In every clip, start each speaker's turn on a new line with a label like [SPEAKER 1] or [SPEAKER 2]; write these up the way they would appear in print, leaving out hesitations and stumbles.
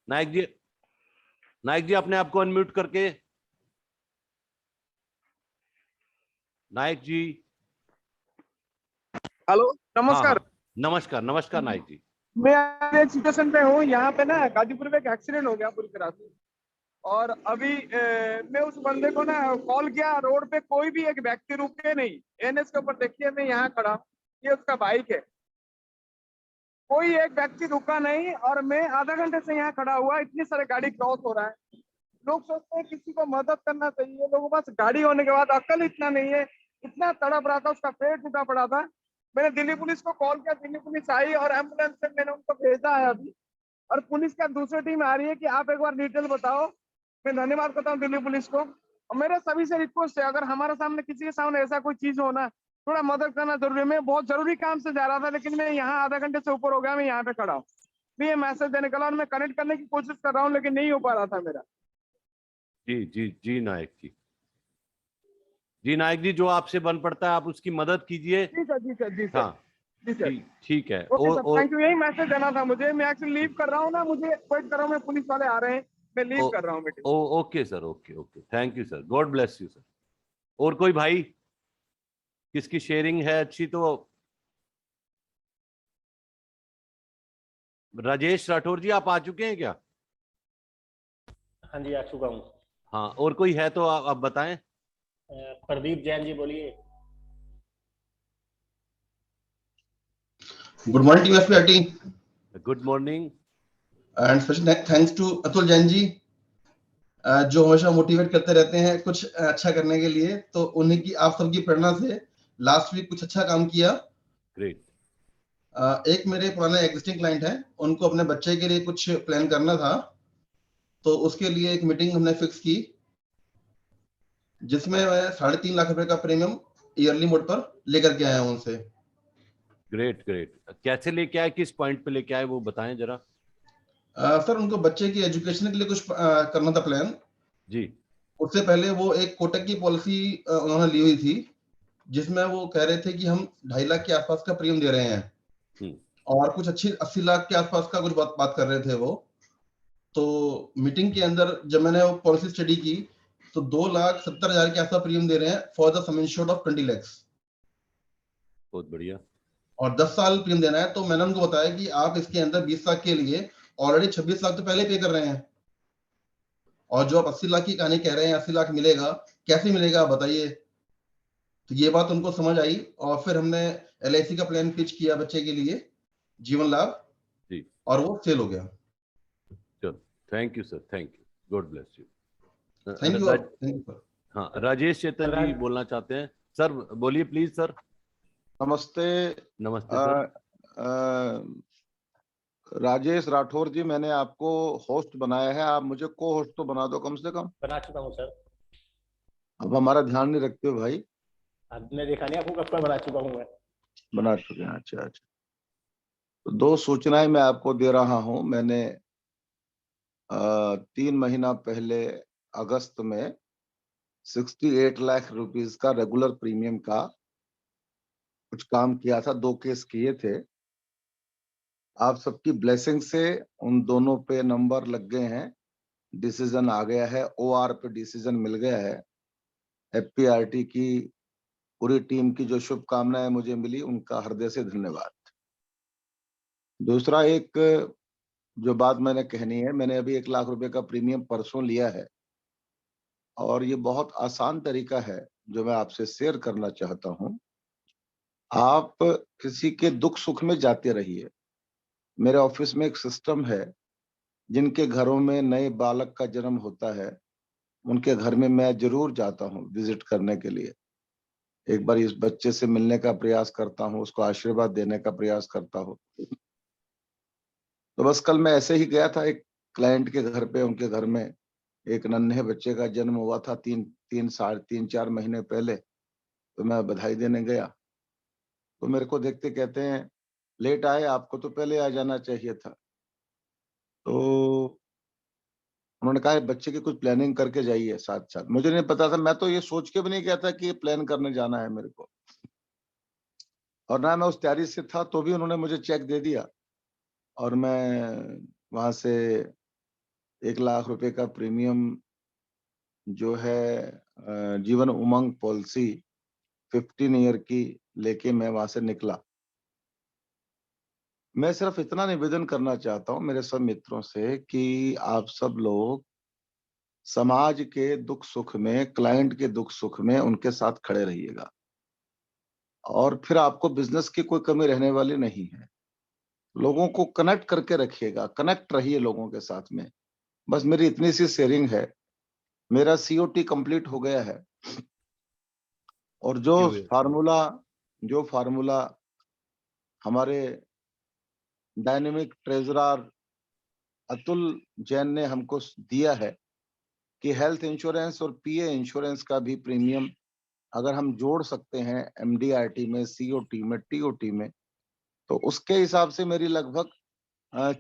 [SPEAKER 1] नायक जी, नायक जी अपने आप को अनम्यूट करके। नायक जी।
[SPEAKER 2] हेलो,
[SPEAKER 1] हाँ
[SPEAKER 2] नमस्कार।
[SPEAKER 1] हाँ, नमस्कार नमस्कार नायक जी।
[SPEAKER 2] मैं एक सिचुएशन पे हूँ यहाँ पे ना, गाजीपुर में एक एक्सीडेंट हो गया पूरी तरह से। और अभी मैं उस बंदे को ना कॉल किया, रोड पे कोई भी एक व्यक्ति रुके नहीं। एनएच के ऊपर देखिए, मैं यहाँ खड़ा हूँ, ये उसका बाइक है, कोई एक व्यक्ति रुका नहीं। और मैं आधा घंटे से यहाँ खड़ा हुआ, इतनी सारी गाड़ी क्रॉस हो रहा है। लोग सोचते हैं किसी को मदद करना चाहिए, लोगों के पास गाड़ी होने के बाद अक्ल इतना नहीं है। इतना तड़प रहा था, उसका पेट टूटा पड़ा था। मैंने दिल्ली पुलिस को कॉल किया, दिल्ली पुलिस आई और एम्बुलेंस से मैंने उनको भेजा है अभी। और पुलिस का दूसरी टीम आ रही है कि आप एक बार डिटेल बताओ। मैं धन्यवाद करता हूँ दिल्ली पुलिस को। और मेरे सभी से रिक्वेस्ट है, अगर हमारे सामने किसी के सामने ऐसा कोई चीज हो ना, थोड़ा मदद करना जरूरी है। मैं बहुत जरूरी काम से जा रहा था, लेकिन मैं यहाँ आधा घंटे से ऊपर हो गया, मैं यहाँ पे खड़ा हूँ। मैं ये मैसेज देने का और मैं कनेक्ट करने की कोशिश कर रहा हूँ, लेकिन नहीं हो पा रहा था मेरा।
[SPEAKER 1] जी जी जी नायक जी। जी नायक जी, जो आपसे बन पड़ता है आप उसकी मदद कीजिए।
[SPEAKER 2] जी सर, जी सर, जी सर,
[SPEAKER 1] हाँ,
[SPEAKER 2] जी सर।
[SPEAKER 1] ठीक ठीक है।
[SPEAKER 2] ओके सर,
[SPEAKER 1] और
[SPEAKER 2] थैंक यू। यही मैसेज देना था मुझे। मैं एक्चुअली लीव कर रहा हूँ ना, मुझे वेट कर रहा हूँ, मैं पुलिस वाले आ रहे हैं, मैं लीव
[SPEAKER 1] ओ,
[SPEAKER 2] कर रहा हूँ meeting.
[SPEAKER 1] Okay sir, okay okay, thank you sir, God bless you sir. और कोई भाई किसकी शेयरिंग है अच्छी तो? राजेश राठौर जी, आप आ चुके हैं क्या?
[SPEAKER 3] हाँ जी, आ चुका हूँ।
[SPEAKER 1] हाँ, और कोई है तो आप बताएं।
[SPEAKER 3] प्रदीप जैन जी बोलिए।
[SPEAKER 4] Good morning team FPRT
[SPEAKER 1] good morning.
[SPEAKER 4] And special thanks to Atul Jain ji, जो हमेशा मोटिवेट करते रहते हैं कुछ अच्छा करने के लिए। तो उन्हीं की, आप सबकी प्रेरणा से लास्ट वीक कुछ अच्छा काम किया।
[SPEAKER 1] ग्रेट।
[SPEAKER 4] एक मेरे पुराने एग्जिस्टिंग क्लाइंट हैं, उनको अपने बच्चे के लिए कुछ प्लान करना था, तो उसके लिए एक मीटिंग हमने फिक्स की, जिसमें मैं 3.5 लाख रुपए का प्रीमियम ईयरली मोड पर लेकर के आया हूं उनसे।
[SPEAKER 1] ग्रेट ग्रेट, कैसे लेके आए, किस पॉइंट पे लेके आए वो बताएं जरा।
[SPEAKER 4] सर, उनको बच्चे की एजुकेशन के लिए कुछ करना था प्लान।
[SPEAKER 1] जी।
[SPEAKER 4] उससे पहले वो एक कोटक की पॉलिसी उन्होंने ली हुई थी, जिसमें वो कह रहे थे कि हम 2.5 लाख के आसपास का प्रीमियम दे रहे हैं, और कुछ 80 लाख के आसपास का कुछ बात कर रहे थे वो। तो मीटिंग के अंदर जब मैंने वो पॉलिसी स्टडी की, तो 2,70,000 के आसपास प्रीमियम दे रहे हैं for the some insured of 20 lakhs,
[SPEAKER 1] बहुत बढ़िया।
[SPEAKER 4] और 10 साल प्रीमियम देना है। तो मैंने उनको बताया कि आप इसके अंदर 20 लाख के लिए ऑलरेडी 26 लाख तो पहले पे कर रहे हैं, और जो आप 80 लाख की कहानी कह रहे हैं 80 लाख मिलेगा, कैसे मिलेगा आप बताइए। तो ये बात उनको समझ आई, और फिर हमने LIC का प्लान पिच किया बच्चे के लिए, जीवन लाभ,
[SPEAKER 1] जी,
[SPEAKER 4] और वो सेल हो गया।
[SPEAKER 1] चलो, thank you sir, thank you, God bless you.
[SPEAKER 4] Thank you sir.
[SPEAKER 1] हाँ, राजेश चेतन जी बोलना चाहते हैं सर, बोलिए प्लीज सर।
[SPEAKER 5] नमस्ते।
[SPEAKER 1] नमस्ते सर।
[SPEAKER 5] राजेश राठौर जी, मैंने आपको होस्ट बनाया है, आप मुझे को होस्ट तो बना दो कम से कम।
[SPEAKER 3] बना चुका हूँ सर।
[SPEAKER 5] अब हमारा ध्यान नहीं रखते हो भाई।
[SPEAKER 3] आपने देखा नहीं, आपको कब का बना चुका हूँ मैं।
[SPEAKER 5] बना चुके हैं, अच्छा अच्छा। तो 2 सूचनाएं मैं आपको दे रहा हूं। मैंने 3 महीना पहले अगस्त में 68 लाख रुपीस का रेगुलर प्रीमियम का कुछ काम किया था, 2 केस किए थे। आप सबकी ब्लेसिंग से उन दोनों पे नंबर लग गए हैं, डिसीजन आ गया है, OR पे डिसीजन मिल गया है। FPRT की पूरी टीम की जो शुभकामनाएं मुझे मिली, उनका हृदय से धन्यवाद। दूसरा, एक जो बात मैंने कहनी है, मैंने अभी 1 लाख रुपए का प्रीमियम परसों लिया है, और ये बहुत आसान तरीका है जो मैं आपसे शेयर करना चाहता हूं। आप किसी के दुख सुख में जाते रहिए। मेरे ऑफिस में एक सिस्टम है, जिनके घरों में नए बालक का जन्म होता है, उनके घर में मैं जरूर जाता हूँ विजिट करने के लिए। एक बार इस बच्चे से मिलने का प्रयास करता हूँ, उसको आशीर्वाद देने का प्रयास करता हूँ। तो बस कल मैं ऐसे ही गया था एक क्लाइंट के घर पे। उनके घर में एक नन्हे बच्चे का जन्म हुआ था 3-4 महीने पहले। तो मैं बधाई देने गया, तो मेरे को देखते कहते हैं, लेट आए, आपको तो पहले आ जाना चाहिए था। तो उन्होंने कहा बच्चे की कुछ प्लानिंग करके जाइए साथ साथ। मुझे नहीं पता था, मैं तो ये सोच के भी नहीं गया था कि ये प्लान करने जाना है मेरे को, और ना मैं उस तैयारी से था। तो भी उन्होंने मुझे चेक दे दिया, और मैं वहां से 1 लाख रुपए का प्रीमियम जो है जीवन उमंग पॉलिसी 15 ईयर की लेके मैं वहां से निकला। मैं सिर्फ इतना निवेदन करना चाहता हूं मेरे सब मित्रों से कि आप सब लोग समाज के दुख सुख में, क्लाइंट के दुख सुख में उनके साथ खड़े रहिएगा और फिर आपको बिजनेस की कोई कमी रहने वाली नहीं है। लोगों को कनेक्ट करके रखिएगा, कनेक्ट रहिए लोगों के साथ में। बस मेरी इतनी सी शेयरिंग है। मेरा COT कंप्लीट हो गया है और जो फार्मूला हमारे डायनेमिक ट्रेजरर अतुल जैन ने हमको दिया है कि हेल्थ इंश्योरेंस और PA इंश्योरेंस का भी प्रीमियम अगर हम जोड़ सकते हैं MDRT में, COT में, TOT में, तो उसके हिसाब से मेरी लगभग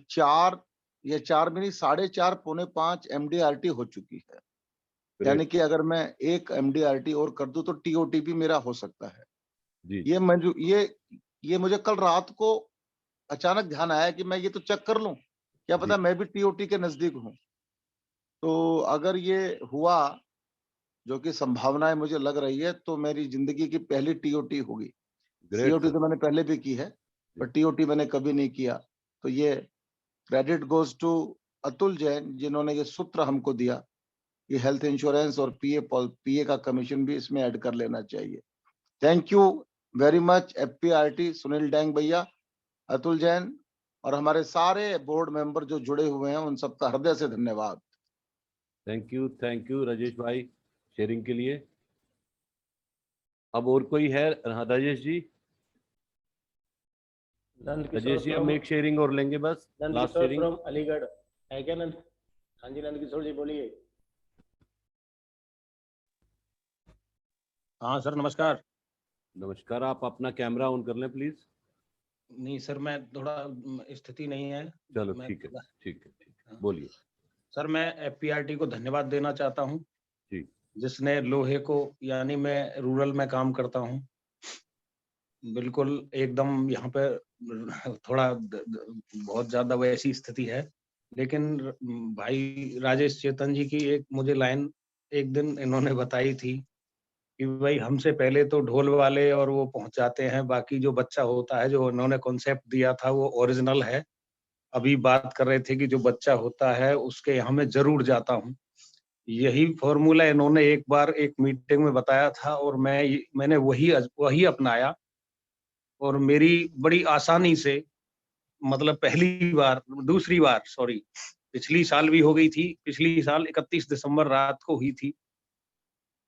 [SPEAKER 5] 4 या 4 भी नहीं 4.5 पौने 5 MDRT हो चुकी है। यानी कि अगर मैं एक MDRT और कर दूं तो TOT भी मेरा हो सकता है।
[SPEAKER 1] जी
[SPEAKER 5] ये मुझे कल रात को अचानक ध्यान आया कि मैं ये तो चेक कर लूं, क्या पता मैं भी TOT के नजदीक हूं। तो अगर ये हुआ, जो कि संभावनाएं मुझे लग रही है, तो मेरी जिंदगी की पहली TOT होगी। COT तो मैंने पहले भी की है, पर TOT मैंने कभी नहीं किया। तो ये credit goes to Atul Jain, जिन्होंने ये सूत्र हमको दिया कि हेल्थ इंश्योरेंस और PA का कमीशन भी इसमें ऐड कर लेना चाहिए। Thank you very much FPRT Sunil Dang भैया, अतुल जैन और हमारे सारे बोर्ड मेंबर जो जुड़े हुए हैं, उन सबका हृदय से धन्यवाद।
[SPEAKER 1] थैंक यू राजेश भाई शेयरिंग के लिए। अब और कोई है? हाँ, राजेश जी।
[SPEAKER 3] नंद
[SPEAKER 1] राजेश जी,
[SPEAKER 3] किशोर
[SPEAKER 1] हम एक शेयरिंग और लेंगे बस,
[SPEAKER 3] Nand
[SPEAKER 1] last
[SPEAKER 3] Kishore
[SPEAKER 1] sharing.
[SPEAKER 3] From Aligarh है क्या नंद? हाँ जी नंद किशोर जी बोलिए। हाँ सर नमस्कार।
[SPEAKER 1] नमस्कार, आप अपना कैमरा ऑन कर लें प्लीज।
[SPEAKER 3] नहीं सर, मैं थोड़ा स्थिति नहीं है।
[SPEAKER 1] चलो
[SPEAKER 3] मैं
[SPEAKER 1] ठीक है,
[SPEAKER 3] थोड़ा-
[SPEAKER 1] ठीक है,
[SPEAKER 3] हाँ।
[SPEAKER 1] बोलिए।
[SPEAKER 3] सर मैं FPRT को धन्यवाद देना चाहता हूँ,
[SPEAKER 1] जी
[SPEAKER 3] जिसने लोहे को, यानी मैं रूरल में काम करता हूँ, बिल्कुल एकदम यहाँ पे थोड़ा बहुत ज्यादा वैसी स्थिति है, लेकिन भाई राजेश चेतन जी की एक मुझे लाइन एक दिन इन्होंने बताई थी कि भाई हमसे पहले तो ढोल वाले और वो पहुंच जाते हैं, बाकी जो बच्चा होता है, जो उन्होंने कॉन्सेप्ट दिया था वो ओरिजिनल है। अभी बात कर रहे थे कि जो बच्चा होता है उसके यहाँ मैं जरूर जाता हूँ। यही फॉर्मूला इन्होंने एक बार एक मीटिंग में बताया था और मैंने वही अपनाया और मेरी बड़ी आसानी से, मतलब दूसरी बार सॉरी, पिछली साल भी हो गई थी। पिछली साल 31 दिसंबर रात को हुई थी,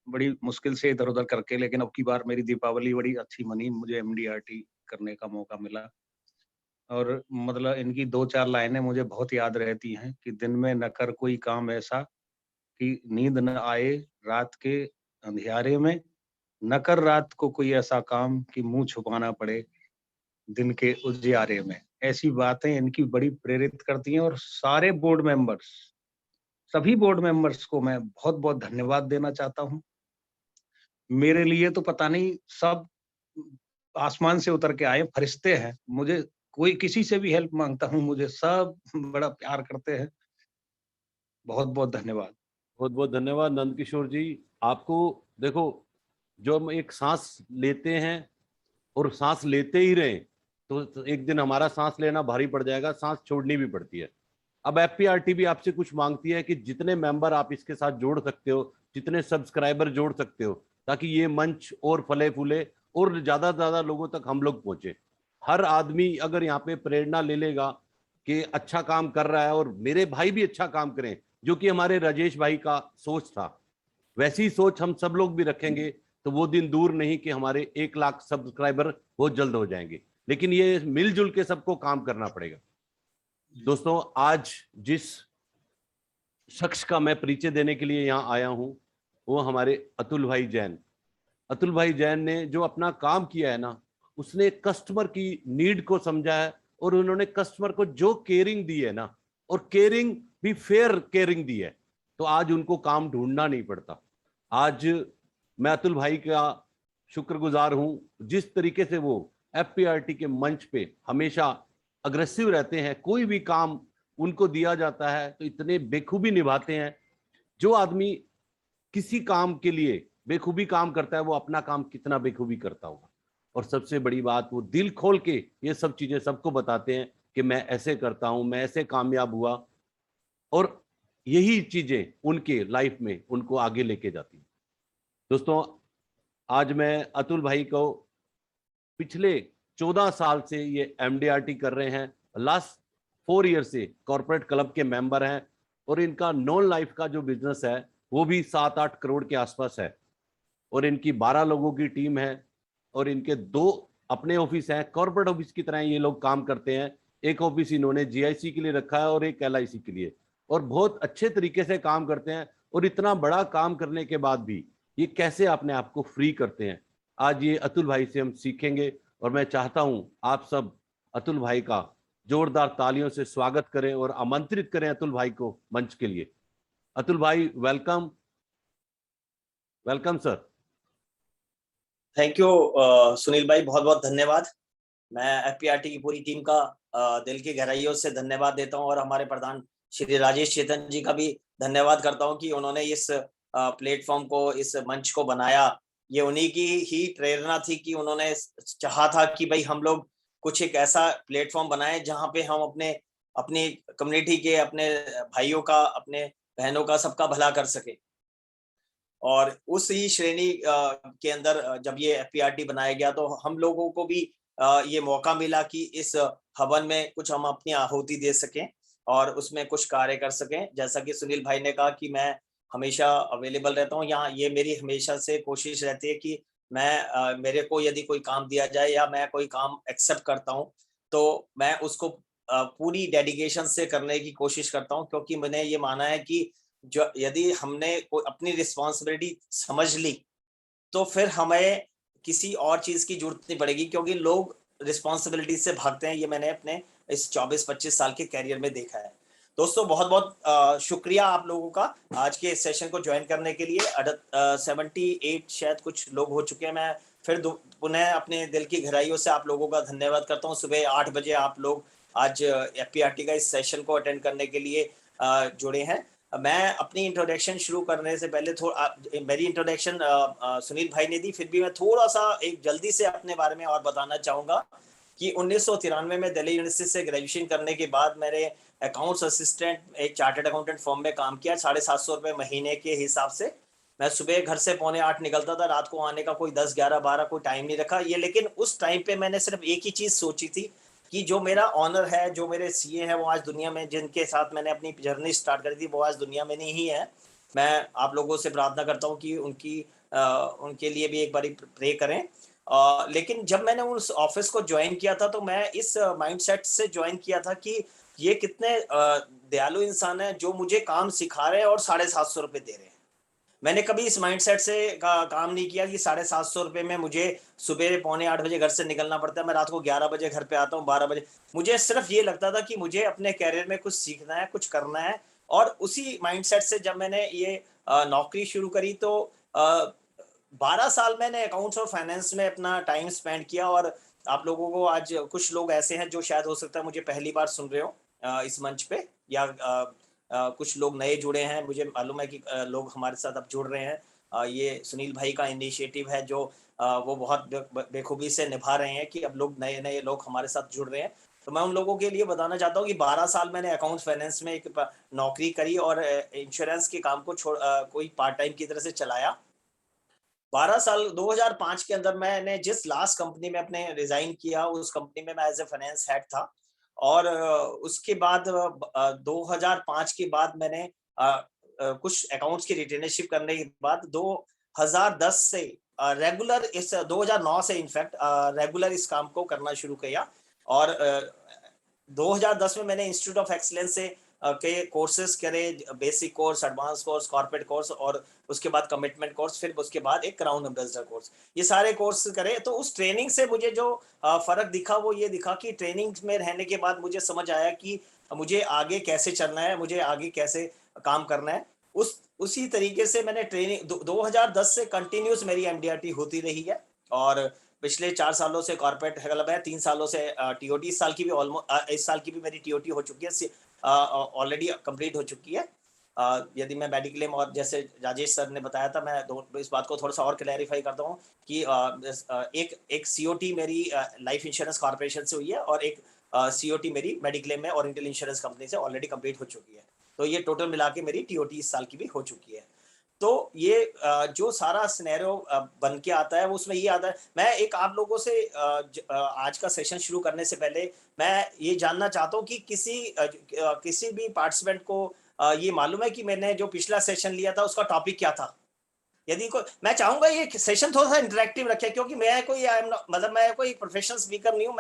[SPEAKER 3] बड़ी मुश्किल से इधर-उधर करके, लेकिन अब की बार मेरी दीपावली बड़ी अच्छी मनी, मुझे MDRT करने का मौका मिला। और मतलब इनकी 2-4 लाइनें मुझे बहुत याद रहती हैं कि दिन में न कर कोई काम ऐसा कि नींद न आए रात के अंधियारे में, न कर रात को कोई ऐसा काम कि मुँह छुपाना पड़े दिन के उजियारे में। ऐसी बातें इनकी बड़ी प्रेरित करती हैं और सभी बोर्ड मेंबर्स को मैं बहुत-बहुत धन्यवाद देना चाहता हूँ। मेरे लिए तो पता नहीं, सब आसमान से उतर के आए फरिश्ते हैं। मुझे कोई किसी से भी हेल्प माँगता हूँ, मुझे सब बड़ा प्यार करते हैं। बहुत-बहुत धन्यवाद।
[SPEAKER 1] बहुत बहुत धन्यवाद नंद किशोर जी। आपको देखो, जो हम एक सांस लेते हैं और सांस लेते ही रहे तो एक दिन हमारा सांस लेना भारी पड़ जाएगा, सांस छोड़नी भी पड़ती है। अब FPRT भी आपसे कुछ मांगती है कि जितने मेंबर आप इसके साथ जोड़ सकते हो, जितने सब्सक्राइबर जोड़ सकते हो, ताकि ये मंच और फले फूले और ज्यादा से ज्यादा लोगों तक हम लोग पहुंचे। हर आदमी अगर यहाँ पे प्रेरणा ले लेगा कि अच्छा काम कर रहा है और मेरे भाई भी अच्छा काम करें, जो कि हमारे राजेश भाई का सोच था, वैसी सोच हम सब लोग भी रखेंगे, तो वो दिन दूर नहीं कि हमारे 1 लाख सब्सक्राइबर बहुत जल्द हो जाएंगे। लेकिन ये मिलजुल के सबको काम करना पड़ेगा। दोस्तों, आज जिस शख्स का मैं परिचय देने के लिए यहाँ आया हूँ, वो हमारे अतुल भाई जैन। अतुल भाई जैन ने जो अपना काम किया है ना, उसने कस्टमर की नीड को समझा है और उन्होंने कस्टमर को जो केयरिंग दी है ना, और केयरिंग भी फेयर केयरिंग दी है, तो आज उनको काम ढूंढना नहीं पड़ता। आज मैं अतुल भाई का शुक्रगुजार हूं, जिस तरीके से वो FPRT के मंच पे हमेशा अग्रेसिव रहते हैं। कोई भी काम उनको दिया जाता है तो इतने बेखूबी निभाते हैं। जो आदमी किसी काम के लिए बेखूबी काम करता है वो अपना काम कितना बेखूबी करता होगा। और सबसे बड़ी बात, वो दिल खोल के ये सब चीजें सबको बताते हैं कि मैं ऐसे करता हूं, मैं ऐसे कामयाब हुआ, और यही चीजें उनके लाइफ में उनको आगे लेके जाती हैं। दोस्तों, आज मैं अतुल भाई को पिछले 14 साल से ये एमडीआरटी कर रहे हैं, लास्ट 4 ईयर से कॉर्पोरेट क्लब के मेंबर हैं, और इनका नॉन लाइफ का जो बिजनेस है वो भी 7-8 करोड़ के आसपास है, और इनकी 12 लोगों की टीम है, और इनके 2 अपने ऑफिस हैं। कॉर्पोरेट ऑफिस की तरह ये लोग काम करते हैं। एक ऑफिस इन्होंने जीआईसी के लिए रखा है और एक एलआईसी के लिए, और बहुत अच्छे तरीके से काम करते हैं। और इतना बड़ा काम करने के बाद भी ये कैसे अपने आप को फ्री करते हैं, आज ये अतुल भाई से हम सीखेंगे। और मैं चाहता हूं आप सब अतुल भाई का जोरदार तालियों से स्वागत करें और आमंत्रित करें अतुल भाई को मंच के लिए। अतुल भाई, welcome. Welcome sir.
[SPEAKER 6] Thank you Sunil भाई, बहुत बहुत धन्यवाद। मैं एफपीआरटी की पूरी टीम का दिल की गहराइयों से धन्यवाद देता हूं, और हमारे प्रधान श्री राजेश चेतन जी का भी धन्यवाद करता हूं कि उन्होंने इस प्लेटफॉर्म को, इस मंच को बनाया। ये उन्हीं की ही प्रेरणा थी कि उन्होंने चाहा था कि भाई हम लोग कुछ एक ऐसा प्लेटफॉर्म बनाएं जहां पे हम अपनी कम्युनिटी के, अपने भाइयों का, अपने बहनों का, सबका भला कर सके। और उसी श्रेणी के अंदर जब ये एफपीआरटी बनाया गया तो हम लोगों को भी ये मौका मिला कि इस हवन में कुछ हम अपनी आहुति दे सकें और उसमें कुछ कार्य कर सकें। जैसा कि सुनील भाई ने कहा कि मैं हमेशा अवेलेबल रहता हूँ यहाँ। ये मेरी हमेशा से कोशिश रहती है कि मैं मेरे को यदि कोई काम दिया जाए या मैं कोई काम एक्सेप्ट करता हूँ तो मैं उसको पूरी डेडिकेशन से करने की कोशिश करता हूँ, क्योंकि मैंने ये माना है कि जो यदि हमने कोई अपनी रिस्पॉन्सिबिलिटी समझ ली तो फिर हमें किसी और चीज की जरूरत नहीं पड़ेगी, क्योंकि लोग रिस्पॉन्सिबिलिटी से भागते हैं। ये मैंने अपने इस 24-25 साल के कैरियर में देखा है। दोस्तों, बहुत बहुत शुक्रिया आप लोगों का आज के इस सेशन को ज्वाइन करने के लिए। 78 शायद कुछ लोग हो चुके हैं। मैं फिर पुनः अपने दिल की गहराइयों से आप लोगों का धन्यवाद करता हूँ। सुबह 8 बजे आप लोग आज एफपीआरटी का इस सेशन को अटेंड करने के लिए जुड़े हैं। मैं अपनी इंट्रोडक्शन शुरू करने से पहले मेरी इंट्रोडक्शन सुनील भाई ने दी, फिर भी मैं थोड़ा सा एक जल्दी से अपने बारे में और बताना चाहूँगा कि 1993 में दिल्ली यूनिवर्सिटी से ग्रेजुएशन करने के बाद मैंने अकाउंट्स असिस्टेंट एक चार्टर्ड अकाउंटेंट फर्म में काम किया। 750 रुपये महीने के हिसाब से। मैं सुबह घर से 7:45 निकलता था, रात को आने का कोई 10, 11, 12 कोई टाइम नहीं रखा ये। लेकिन उस टाइम पे मैंने सिर्फ एक ही चीज़ सोची थी कि जो मेरा ऑनर है, जो मेरे सीए है, वो आज दुनिया में, जिनके साथ मैंने अपनी जर्नी स्टार्ट करी थी, वो आज दुनिया में नहीं है। मैं आप लोगों से प्रार्थना करता हूँ कि उनके लिए भी एक बारी प्रे करें। लेकिन जब मैंने उस ऑफिस को ज्वाइन किया था तो मैं इस माइंडसेट से ज्वाइन किया था कि ये कितने दयालु इंसान है जो मुझे काम सिखा रहे हैं और 750 रुपये दे रहे हैं। मैंने कभी इस माइंडसेट से काम नहीं किया कि 750 रुपये में मुझे सुबह 7:45 बजे घर से निकलना पड़ता है, मैं रात को 11 बजे घर पे आता हूँ, 12 बजे। मुझे सिर्फ ये लगता था कि मुझे अपने कैरियर में कुछ सीखना है, कुछ करना है। और उसी माइंडसेट से जब मैंने ये नौकरी शुरू करी तो 12 साल मैंने अकाउंट्स और फाइनेंस में अपना टाइम स्पेंड किया। और आप लोगों को आज कुछ लोग ऐसे हैं जो शायद हो सकता है मुझे पहली बार सुन रहे हो इस मंच पे, या कुछ लोग नए जुड़े हैं। मुझे मालूम है कि लोग हमारे साथ अब जुड़ रहे हैं। ये सुनील भाई का इनिशिएटिव है जो वो बहुत बेखूबी से निभा रहे हैं कि अब लोग नए लोग हमारे साथ जुड़ रहे हैं। तो मैं उन लोगों के लिए बताना चाहता हूँ कि 12 साल मैंने अकाउंट्स फाइनेंस में एक नौकरी करी और इंश्योरेंस के काम को कोई पार्ट टाइम की तरह से चलाया। 12 साल 2005 के अंदर मैंने जिस लास्ट कंपनी में अपने रिजाइन किया, उस कंपनी में मैं एज ए फाइनेंस हेड था। और उसके बाद 2005 के बाद मैंने कुछ अकाउंट्स की रिटेनरशिप करने के बाद 2010 से रेगुलर, इस 2009 से इनफैक्ट रेगुलर इस काम को करना शुरू किया। और 2010 में मैंने इंस्टीट्यूट ऑफ एक्सीलेंस से के कोर्सेज करे, basic course, advance course, corporate course, और उसके बाद कमिटमेंट कोर्स, फिर उसके बाद एक क्राउन एम्बेसडर कोर्स। ये सारे कोर्स करे। तो उस ट्रेनिंग से मुझे जो फर्क दिखा वो ये दिखा कि ट्रेनिंग में रहने के बाद मुझे समझ आया कि मुझे आगे कैसे चलना है, मुझे आगे कैसे काम करना है। उसी तरीके से मैंने ट्रेनिंग 2010 से कंटिन्यूस मेरी एमडीआरटी होती रही है। और पिछले 4 सालों से कॉर्पोरेट क्लब है, 3 सालों से टीओटी, इस साल की भी मेरी टीओटी हो चुकी है। ऑलरेडी कंप्लीट हो चुकी है। यदि मैं मेडिक्लेम और जैसे राजेश सर ने बताया था, मैं इस बात को थोड़ा सा और क्लैरिफाई करता हूँ कि एक सीओटी मेरी लाइफ इंश्योरेंस कॉर्पोरेशन से हुई है और एक सीओटी मेरी मेडिक्लेम में ओरिएंटल इंश्योरेंस कंपनी से ऑलरेडी कंप्लीट हो चुकी है। तो ये टोटल मिला के मेरी टीओटी इस साल की भी हो चुकी है। तो ये जो सारा सिनेरियो बन के आता है वो उसमें ये आता है। मैं एक आप लोगों से आज का सेशन शुरू करने से पहले मैं ये जानना चाहता हूँ कि किसी भी पार्टिसिपेंट को ये मालूम है कि मैंने जो पिछला सेशन लिया था उसका टॉपिक क्या था? यदि कोई, मैं चाहूंगा ये सेशन थोड़ा सा इंटरेक्टिव रखे, क्योंकि मैं कोई मतलब मैं कोई प्रोफेशनल स्पीकर नहीं हूँ।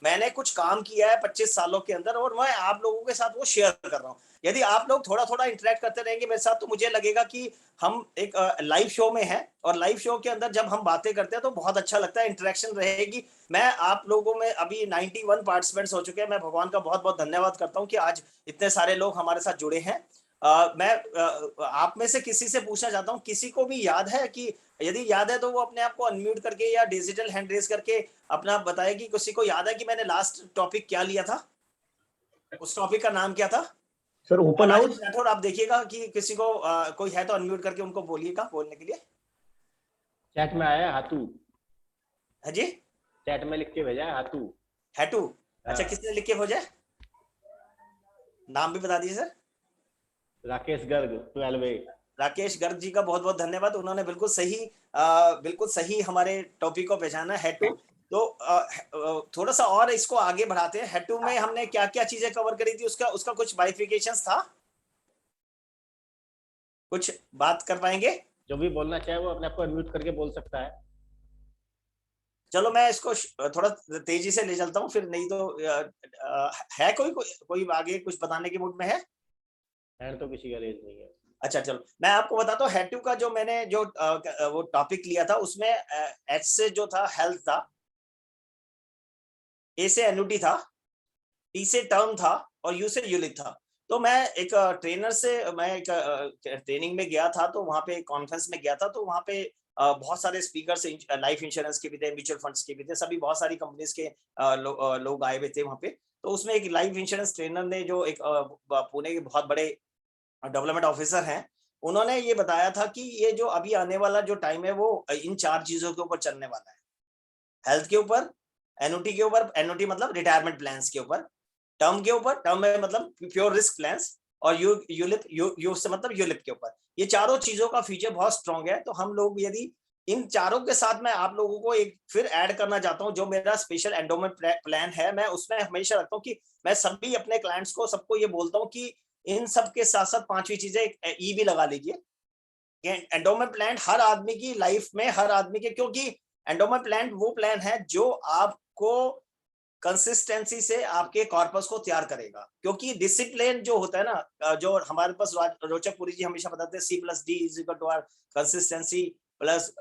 [SPEAKER 6] मैंने कुछ काम किया है 25 सालों के अंदर और मैं आप लोगों के साथ वो शेयर कर रहा हूँ। यदि आप लोग थोड़ा थोड़ा इंटरेक्ट करते रहेंगे मेरे साथ तो मुझे लगेगा कि हम एक लाइव शो में हैं और लाइव शो के अंदर जब हम बातें करते हैं तो बहुत अच्छा लगता है, इंटरेक्शन रहेगी। मैं आप लोगों में अभी 91 पार्टिसिपेंट्स हो चुके हैं। मैं भगवान का बहुत बहुत धन्यवाद करता हूँ कि आज इतने सारे लोग हमारे साथ जुड़े हैं। मैं आप में से किसी से पूछना चाहता हूँ, किसी को भी याद है कि यदि याद है तो वो अपने आप को अनम्यूट करके या डिजिटल हैंड रेज करके अपना बताए कि किसी को याद है कि मैंने लास्ट टॉपिक क्या लिया था, उस टॉपिक का नाम क्या था?
[SPEAKER 7] Sir open house.
[SPEAKER 6] राठौर आप देखिएगा कि किसी को कोई है तो अनम्यूट करके उनको बोलिएगा बोलने के लिए।
[SPEAKER 7] चैट में आया हाथू।
[SPEAKER 6] है जी,
[SPEAKER 7] चैट में लिख के भेजा है हाथू।
[SPEAKER 6] हैटू, अच्छा किसने लिख के भेजा? नाम भी बता दीजिए सर।
[SPEAKER 7] राकेश गर्ग 12A।
[SPEAKER 6] राकेश गर्ग जी का बहुत बहुत धन्यवाद, उन्होंने बिल्कुल सही हमारे टॉपिक को पहचाना है। हैटू तो थोड़ा सा और इसको आगे बढ़ाते हैं। हैटू में हमने क्या क्या चीजें कवर करी थी, उसका कुछ बाइफिकेशंस था, कुछ बात कर पाएंगे?
[SPEAKER 7] जो भी बोलना चाहे वो अपने आप को अनम्यूट करके बोल सकता है।
[SPEAKER 6] चलो मैं इसको थोड़ा तेजी से ले चलता हूँ, फिर नहीं तो है कोई आगे कुछ बताने के मूड में है?
[SPEAKER 7] तो किसी का रेज नहीं है।
[SPEAKER 6] अच्छा चलो मैं आपको बताता हूँ। हैटू का जो मैंने जो वो टॉपिक लिया था उसमें एच से जो था हेल्थ था, ए से एन्युटी था, टी से टर्म था और यू से यूलिप था। तो मैं एक ट्रेनर से मैं एक ट्रेनिंग में गया था, तो वहां पे कॉन्फ्रेंस में गया था, तो वहां पे बहुत सारे स्पीकर्स लाइफ इंश्योरेंस के भी थे, म्यूचुअल फंड्स के भी थे, सभी बहुत सारी कंपनीज के लोग आए हुए थे वहां पे। तो उसमें एक लाइफ इंश्योरेंस ट्रेनर ने जो एक पुणे के बहुत बड़े डेवलपमेंट ऑफिसर हैं, उन्होंने ये बताया था कि ये जो अभी आने वाला जो टाइम है वो इन 4 चीजों के ऊपर चलने वाला है। हेल्थ के ऊपर, एन्युटी के ऊपर, एन्युटी मतलब रिटायरमेंट प्लान्स के ऊपर, टर्म के ऊपर, टर्म में मतलब प्योर रिस्क प्लान्स, और यूलिप से मतलब यूलिप के ऊपर। ये चारों चीजों का फीचर बहुत स्ट्रॉन्ग है। तो हम लोग यदि इन चारों के साथ मैं आप लोगों को एक फिर ऐड करना चाहता हूँ, जो मेरा स्पेशल एंडोमेंट प्लान है, मैं उसमें हमेशा रखता हूँ कि मैं सभी अपने क्लाइंट्स को सबको ये बोलता हूँ कि इन सब के साथ साथ 5वीं चीजें ई भी लगा लीजिए। एंडोमेंट प्लान हर आदमी की लाइफ में, हर आदमी के, क्योंकि एंडोमेंट प्लान वो प्लान है जो आपको कंसिस्टेंसी से आपके कॉर्पस को तैयार करेगा। क्योंकि डिसिप्लिन जो होता है ना, जो हमारे पास रोचक पुरी जी हमेशा बताते हैं, C+D is equal to R consistency plus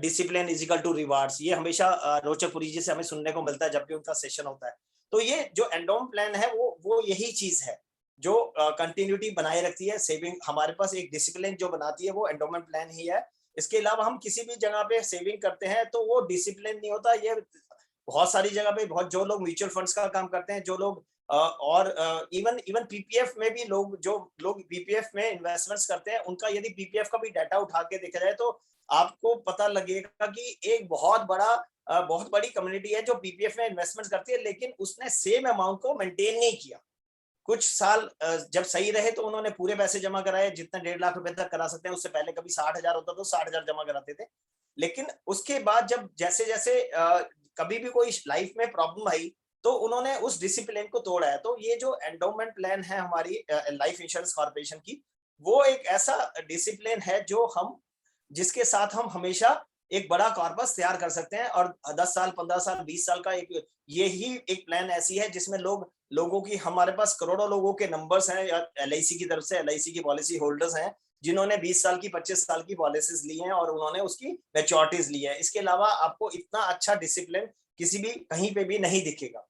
[SPEAKER 6] discipline is equal to rewards. ये हमेशा रोचक पुरी जी से हमें सुनने को मिलता है जब भी उनका सेशन होता है। तो ये जो एंडोमेंट प्लान है वो यही चीज है जो कंटिन्यूटी बनाए रखती है। सेविंग हमारे पास एक डिसिप्लिन जो बनाती है वो एंडोमेंट प्लान ही है। इसके अलावा हम किसी भी जगह पे सेविंग करते हैं तो वो डिसिप्लिन नहीं होता। ये बहुत सारी जगह पे जो लोग म्यूचुअल फंड्स का काम करते हैं, जो लोग और इवन पीपीएफ में भी जो लोग पीपीएफ में इन्वेस्टमेंट्स करते हैं, उनका यदि पीपीएफ का भी डाटा उठा के देखा जाए तो आपको पता लगेगा कि एक बहुत बड़ी कम्युनिटी है जो पीपीएफ में इन्वेस्टमेंट करती है, लेकिन उसने सेम अमाउंट को मेंटेन नहीं किया। कुछ साल जब सही रहे तो उन्होंने पूरे पैसे जमा कराए, जितना 1.5 लाख रुपए तक करा सकते हैं। उससे पहले कभी 60,000 होता तो 60,000 जमा कराते थे। लेकिन उसके बाद जब जैसे जैसे कभी भी कोई लाइफ में प्रॉब्लम आई तो उन्होंने उस डिसिप्लिन को तोड़ा है। तो ये जो एंडोमेंट प्लान है हमारी लाइफ इंश्योरेंस कॉर्पोरेशन की, वो एक ऐसा डिसिप्लिन है जो जिसके साथ हम हमेशा एक बड़ा कॉर्पस तैयार कर सकते हैं। और 10 साल, 15 साल, 20 साल का यही एक प्लान ऐसी है जिसमें लोगों की, हमारे पास करोड़ों लोगों के नंबर्स हैं LIC की तरफ से, LIC की पॉलिसी होल्डर्स हैं जिन्होंने 20 साल की, 25 साल की पॉलिसीज ली हैं और उन्होंने उसकी मैच्योरिटीज ली है। इसके अलावा आपको इतना अच्छा डिसिप्लिन किसी भी कहीं पे भी नहीं दिखेगा।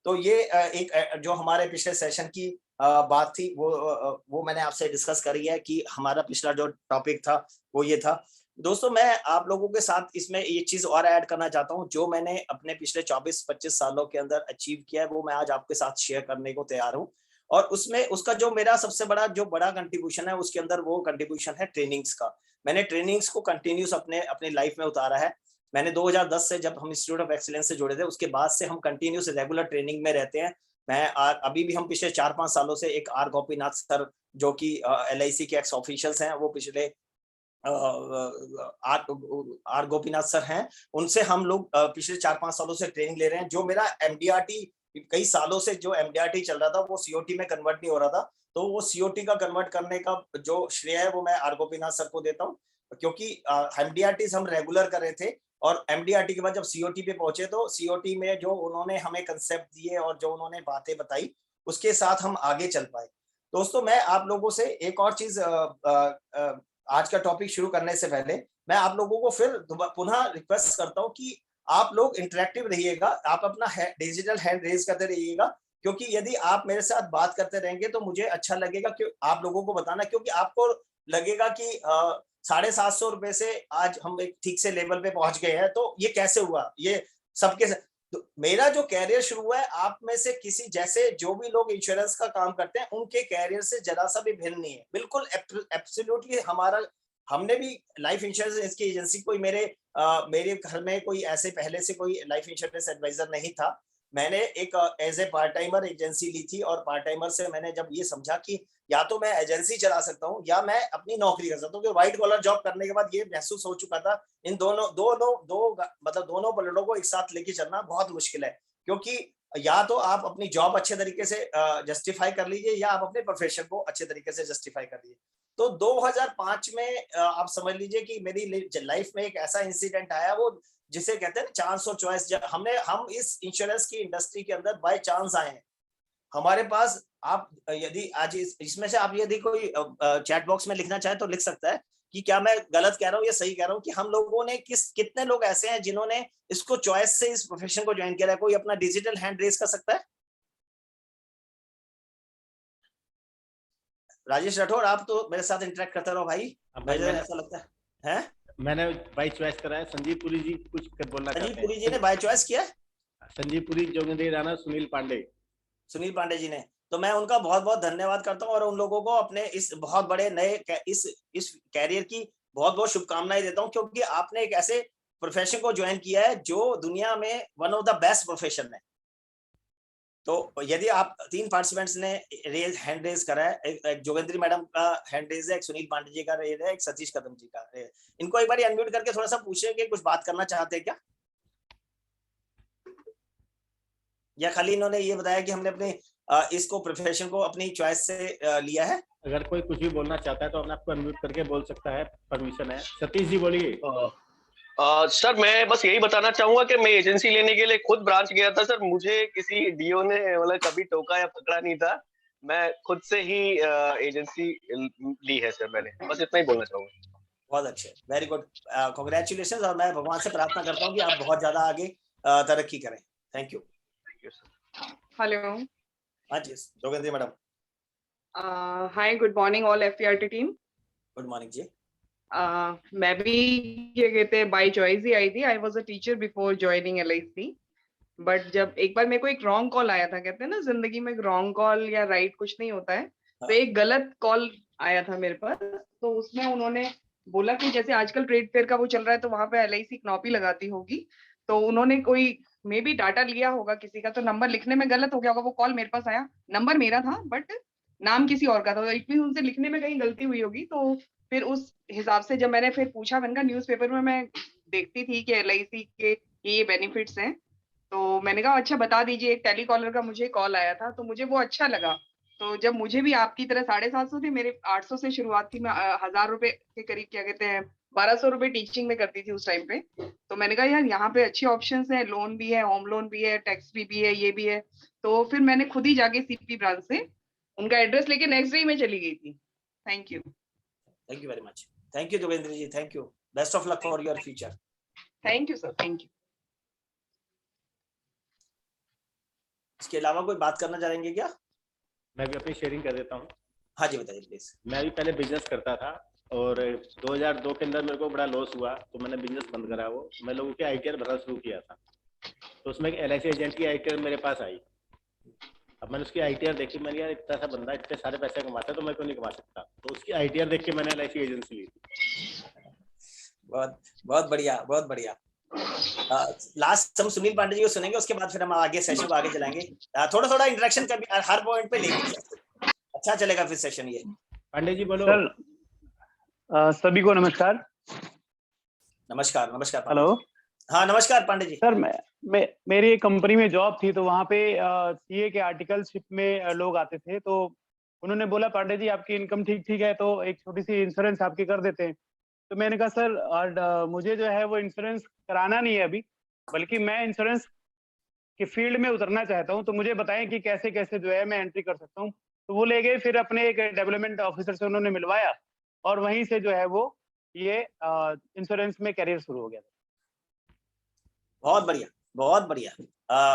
[SPEAKER 6] तो ये एक जो हमारे पिछले सेशन की बात थी वो मैंने आपसे डिस्कस करी है कि हमारा पिछला जो टॉपिक था वो ये था। दोस्तों मैं आप लोगों के साथ इसमें ये चीज और ऐड करना चाहता हूँ, जो मैंने अपने पिछले 24-25 सालों के अंदर अचीव किया है वो मैं आज आपके साथ शेयर करने को तैयार हूँ। और उसमें उसका जो मेरा सबसे बड़ा कंट्रीब्यूशन है, उसके अंदर वो कंट्रीब्यूशन है ट्रेनिंग्स का। मैंने ट्रेनिंग्स को कंटिन्यूस अपने लाइफ में उतारा है। मैंने 2010 से जब हम इंस्टीट्यूट ऑफ एक्सीलेंस से जुड़े थे, उसके बाद से हम कंटिन्यूस रेगुलर ट्रेनिंग में रहते हैं। मैं अभी भी हम पिछले 4-5 सालों से एक आर गोपीनाथ सर जो कि LIC के एक्स ऑफिशियल्स हैं, वो पिछले आर गोपीनाथ सर हैं, उनसे हम लोग पिछले 4-5 सालों से ट्रेनिंग ले रहे हैं। जो मेरा MDRT कई सालों से जो MDRT चल रहा था वो COT में कन्वर्ट नहीं हो रहा था, तो वो COT का कन्वर्ट करने का जो श्रेय है वो मैं आर गोपीनाथ सर को देता हूँ, क्योंकि MDRT हम रेगुलर कर रहे थे और MDRT के बाद जब COT पे पहुंचे तो COT में जो उन्होंने हमें कंसेप्ट दिए और जो उन्होंने बातें बताई उसके साथ हम आगे चल पाए। दोस्तों, मैं आप लोगों से एक और चीज आज का टॉपिक शुरू करने से पहले मैं आप लोगों को फिर पुनः रिक्वेस्ट करता हूं कि आप लोग इंटरेक्टिव रहिएगा, आप अपना डिजिटल हैंड रेज करते रहिएगा, क्योंकि यदि आप मेरे साथ बात करते रहेंगे तो मुझे अच्छा लगेगा कि आप लोगों को बताना, क्योंकि आपको लगेगा कि 750 रुपए से आज हम एक ठीक से लेवल पे पहुंच गए हैं, तो ये कैसे हुआ, ये सबके तो मेरा जो कैरियर शुरू हुआ है आप में से किसी जैसे जो भी लोग इंश्योरेंस का काम करते हैं उनके कैरियर से जरा सा भी भिन्न नहीं है, बिल्कुल एब्सोल्युटली। हमने भी लाइफ इंश्योरेंस की एजेंसी, कोई मेरे घर में कोई ऐसे पहले से कोई लाइफ इंश्योरेंस एडवाइजर नहीं था। मैंने एक as a part timer agency ली थी और पार्ट टाइमर से मैंने जब ये समझा कि या तो मैं एजेंसी चला सकता हूँ या मैं अपनी नौकरी कर सकता हूँ, क्योंकि व्हाइट कॉलर जॉब करने के बाद ये महसूस हो चुका था इन दोनों पलड़ों को एक साथ लेके चलना बहुत मुश्किल है, क्योंकि या तो आप अपनी जॉब अच्छे तरीके से जस्टिफाई कर लीजिए या आप अपने प्रोफेशन को अच्छे तरीके से जस्टिफाई कर लीजिए। तो 2005 में आप समझ लीजिए कि मेरी लाइफ में एक ऐसा इंसिडेंट आया, वो जिसे कहते हैं चांस और चॉइस। जब हम इस इंश्योरेंस की इंडस्ट्री के अंदर बाय चांस आए हैं। हमारे पास आप यदि आज इसमें से आप यदि कोई चैट बॉक्स में लिखना चाहे तो लिख सकता है कि क्या मैं गलत कह रहा हूँ या सही कह रहा हूँ, कि हम लोगों ने कितने लोग ऐसे हैं जिन्होंने इसको चॉइस से इस प्रोफेशन को ज्वाइन किया है। कोई अपना डिजिटल हैंड रेज कर सकता है? राजेश राठौर, आप तो मेरे साथ इंटरेक्ट करते रहो भाई, मुझे ऐसा लगता है।
[SPEAKER 7] मैंने बाय चॉइस करा है। संजीव पुरी जी कुछ बोलना चाहते हैं।
[SPEAKER 6] संजीव पुरी जी ने बाय चॉइस किया?
[SPEAKER 7] संजीव पुरी, जोगिंदर राणा, सुनील पांडे जी ने। तो मैं उनका बहुत बहुत धन्यवाद करता हूँ और उन लोगों को अपने इस बहुत बड़े नए इस कैरियर की बहुत बहुत शुभकामनाएं देता हूँ, क्योंकि आपने एक ऐसे प्रोफेशन को ज्वाइन किया है जो दुनिया में one of the best profession है। तो यदि आप 3 पार्टिसिपेंट्स ने हैंड रेज करा है, एक जोगेंद्री मैडम का हैंड रेज है, एक सुनील पांडे जी का रेज है, एक सतीश कदम जी का रेज। इनको एक बार अनम्यूट करके थोड़ा सा पूछे कि कुछ बात करना चाहते हैं क्या, या खाली इन्होंने ये बताया कि हमने अपने इसको प्रोफेशन को अपनी चॉइस से लिया है? अगर कोई कुछ भी बोलना चाहता है तो अपने आपको अनम्यूट करके बोल सकता है, परमिशन है। सतीश जी बोलिए।
[SPEAKER 8] सर, मैं बस यही बताना चाहूंगा कि मैं एजेंसी लेने के लिए खुद ब्रांच गया था सर। मुझे किसी डीओ ने मतलब कभी टोका या पकड़ा नहीं था, मैं खुद से ही एजेंसी ली है सर मैंने। बस इतना ही बोलना चाहूंगा।
[SPEAKER 6] बहुत अच्छे, वेरी गुड, कांग्रेचुलेशंस। और मैं भगवान से प्रार्थना करता हूँ कि आप बहुत ज्यादा आगे तरक्की करें। Thank you
[SPEAKER 8] sir.
[SPEAKER 9] हेलो।
[SPEAKER 6] हाँ जी, Jogendri madam.
[SPEAKER 9] Hi, good morning all FPRT team.
[SPEAKER 6] Good morning जी।
[SPEAKER 9] मैं भी क्या कहते हैं बाय चॉइस ही आई थी। I was a teacher before joining LIC, but जब एक बार मेरे को एक रॉन्ग कॉल आया था, कहते हैं ना जिंदगी में रॉन्ग कॉल या राइट कुछ नहीं होता है, तो एक गलत कॉल आया था मेरे पास। तो उसमें उन्होंने बोला कि जैसे आजकल ट्रेड फेयर का वो चल रहा है तो वहां पे LIC कनॉपी लगाती होगी, तो उन्होंने कोई मे बी डाटा लिया होगा किसी का, तो नंबर लिखने में गलत हो गया होगा। वो कॉल मेरे पास आया, नंबर मेरा था बट नाम किसी और का था, तो इट मीन उनसे लिखने में कहीं गलती हुई होगी। तो फिर उस हिसाब से जब मैंने फिर पूछा, मैंने कहा न्यूज़पेपर में मैं देखती थी कि LIC के ये बेनिफिट्स हैं, तो मैंने कहा अच्छा बता दीजिए। एक टेलीकॉलर का मुझे कॉल आया था तो मुझे वो अच्छा लगा। तो जब मुझे भी आपकी तरह 750 थे, मेरे 800 से शुरुआत थी, मैं 1000 रुपए के करीब क्या कहते हैं 1200 रुपए टीचिंग में करती थी उस टाइम पे। तो मैंने कहा यार यहाँ पे अच्छी ऑप्शंस हैं, लोन भी है, होम लोन भी है, टैक्स भी है, ये भी है। तो फिर मैंने खुद ही जाके CP ब्रांच से उनका एड्रेस लेके नेक्स्ट डे में चली गई थी। Thank you
[SPEAKER 6] very much. Thank you Jogendra ji, thank you. Best of luck for your future.
[SPEAKER 9] Thank you sir, thank you.
[SPEAKER 6] इसके अलावा कोई बात करना चाहेंगे क्या?
[SPEAKER 7] मैं भी अपनी शेयरिंग कर देता हूँ।
[SPEAKER 6] हाँ जी, बताइए प्लीज।
[SPEAKER 7] मैं भी पहले बिजनेस करता था और 2002 के अंदर मेरे को बड़ा लॉस हुआ, तो मैंने बिजनेस बंद करा। वो मैं लोगों के ITR भरना शुरू किया था, तो उसमें एक LIC एजेंट की ITR मेरे पास आई।
[SPEAKER 10] अब मैंने उसकी आईटीआर देखी, मैंने यार इतना सा बंदा इतने सारे पैसे कमाता है तो मैं क्यों नहीं कमा सकता, तो उसकी आईटीआर देख के मैंने LIC एजेंसी ली थी।
[SPEAKER 7] बहुत बहुत बढ़िया, बहुत बढ़िया। लास्ट हम सुनील पांडे जी को सुनेंगे, उसके बाद फिर हम आगे सेशन को आगे चलाएंगे। थोड़ा थोड़ा इंटरेक्शन कभी हर पॉइंट पे लेंगे, अच्छा चलेगा फिर सेशन। ये
[SPEAKER 10] पांडे जी बोलो।
[SPEAKER 11] सर सभी को नमस्कार।
[SPEAKER 7] नमस्कार। नमस्कार
[SPEAKER 11] हेलो।
[SPEAKER 7] हाँ नमस्कार पांडे जी।
[SPEAKER 11] सर मैं मेरी एक कंपनी में जॉब थी, तो वहाँ पे CA के आर्टिकलशिप में लोग आते थे, तो उन्होंने बोला पांडे जी आपकी इनकम ठीक ठीक है, तो एक छोटी सी इंश्योरेंस आपकी कर देते हैं। तो मैंने कहा सर और मुझे जो है वो इंश्योरेंस कराना नहीं है अभी, बल्कि मैं इंश्योरेंस के फील्ड में उतरना चाहता हूँ, तो मुझे बताएं कि कैसे कैसे जो है मैं एंट्री कर सकता हूँ। तो वो ले गए, फिर अपने एक डेवलपमेंट ऑफिसर से उन्होंने मिलवाया, और वहीं से जो है वो ये इंश्योरेंस में करियर शुरू हो गया।
[SPEAKER 7] बहुत बढ़िया, बहुत बढ़िया।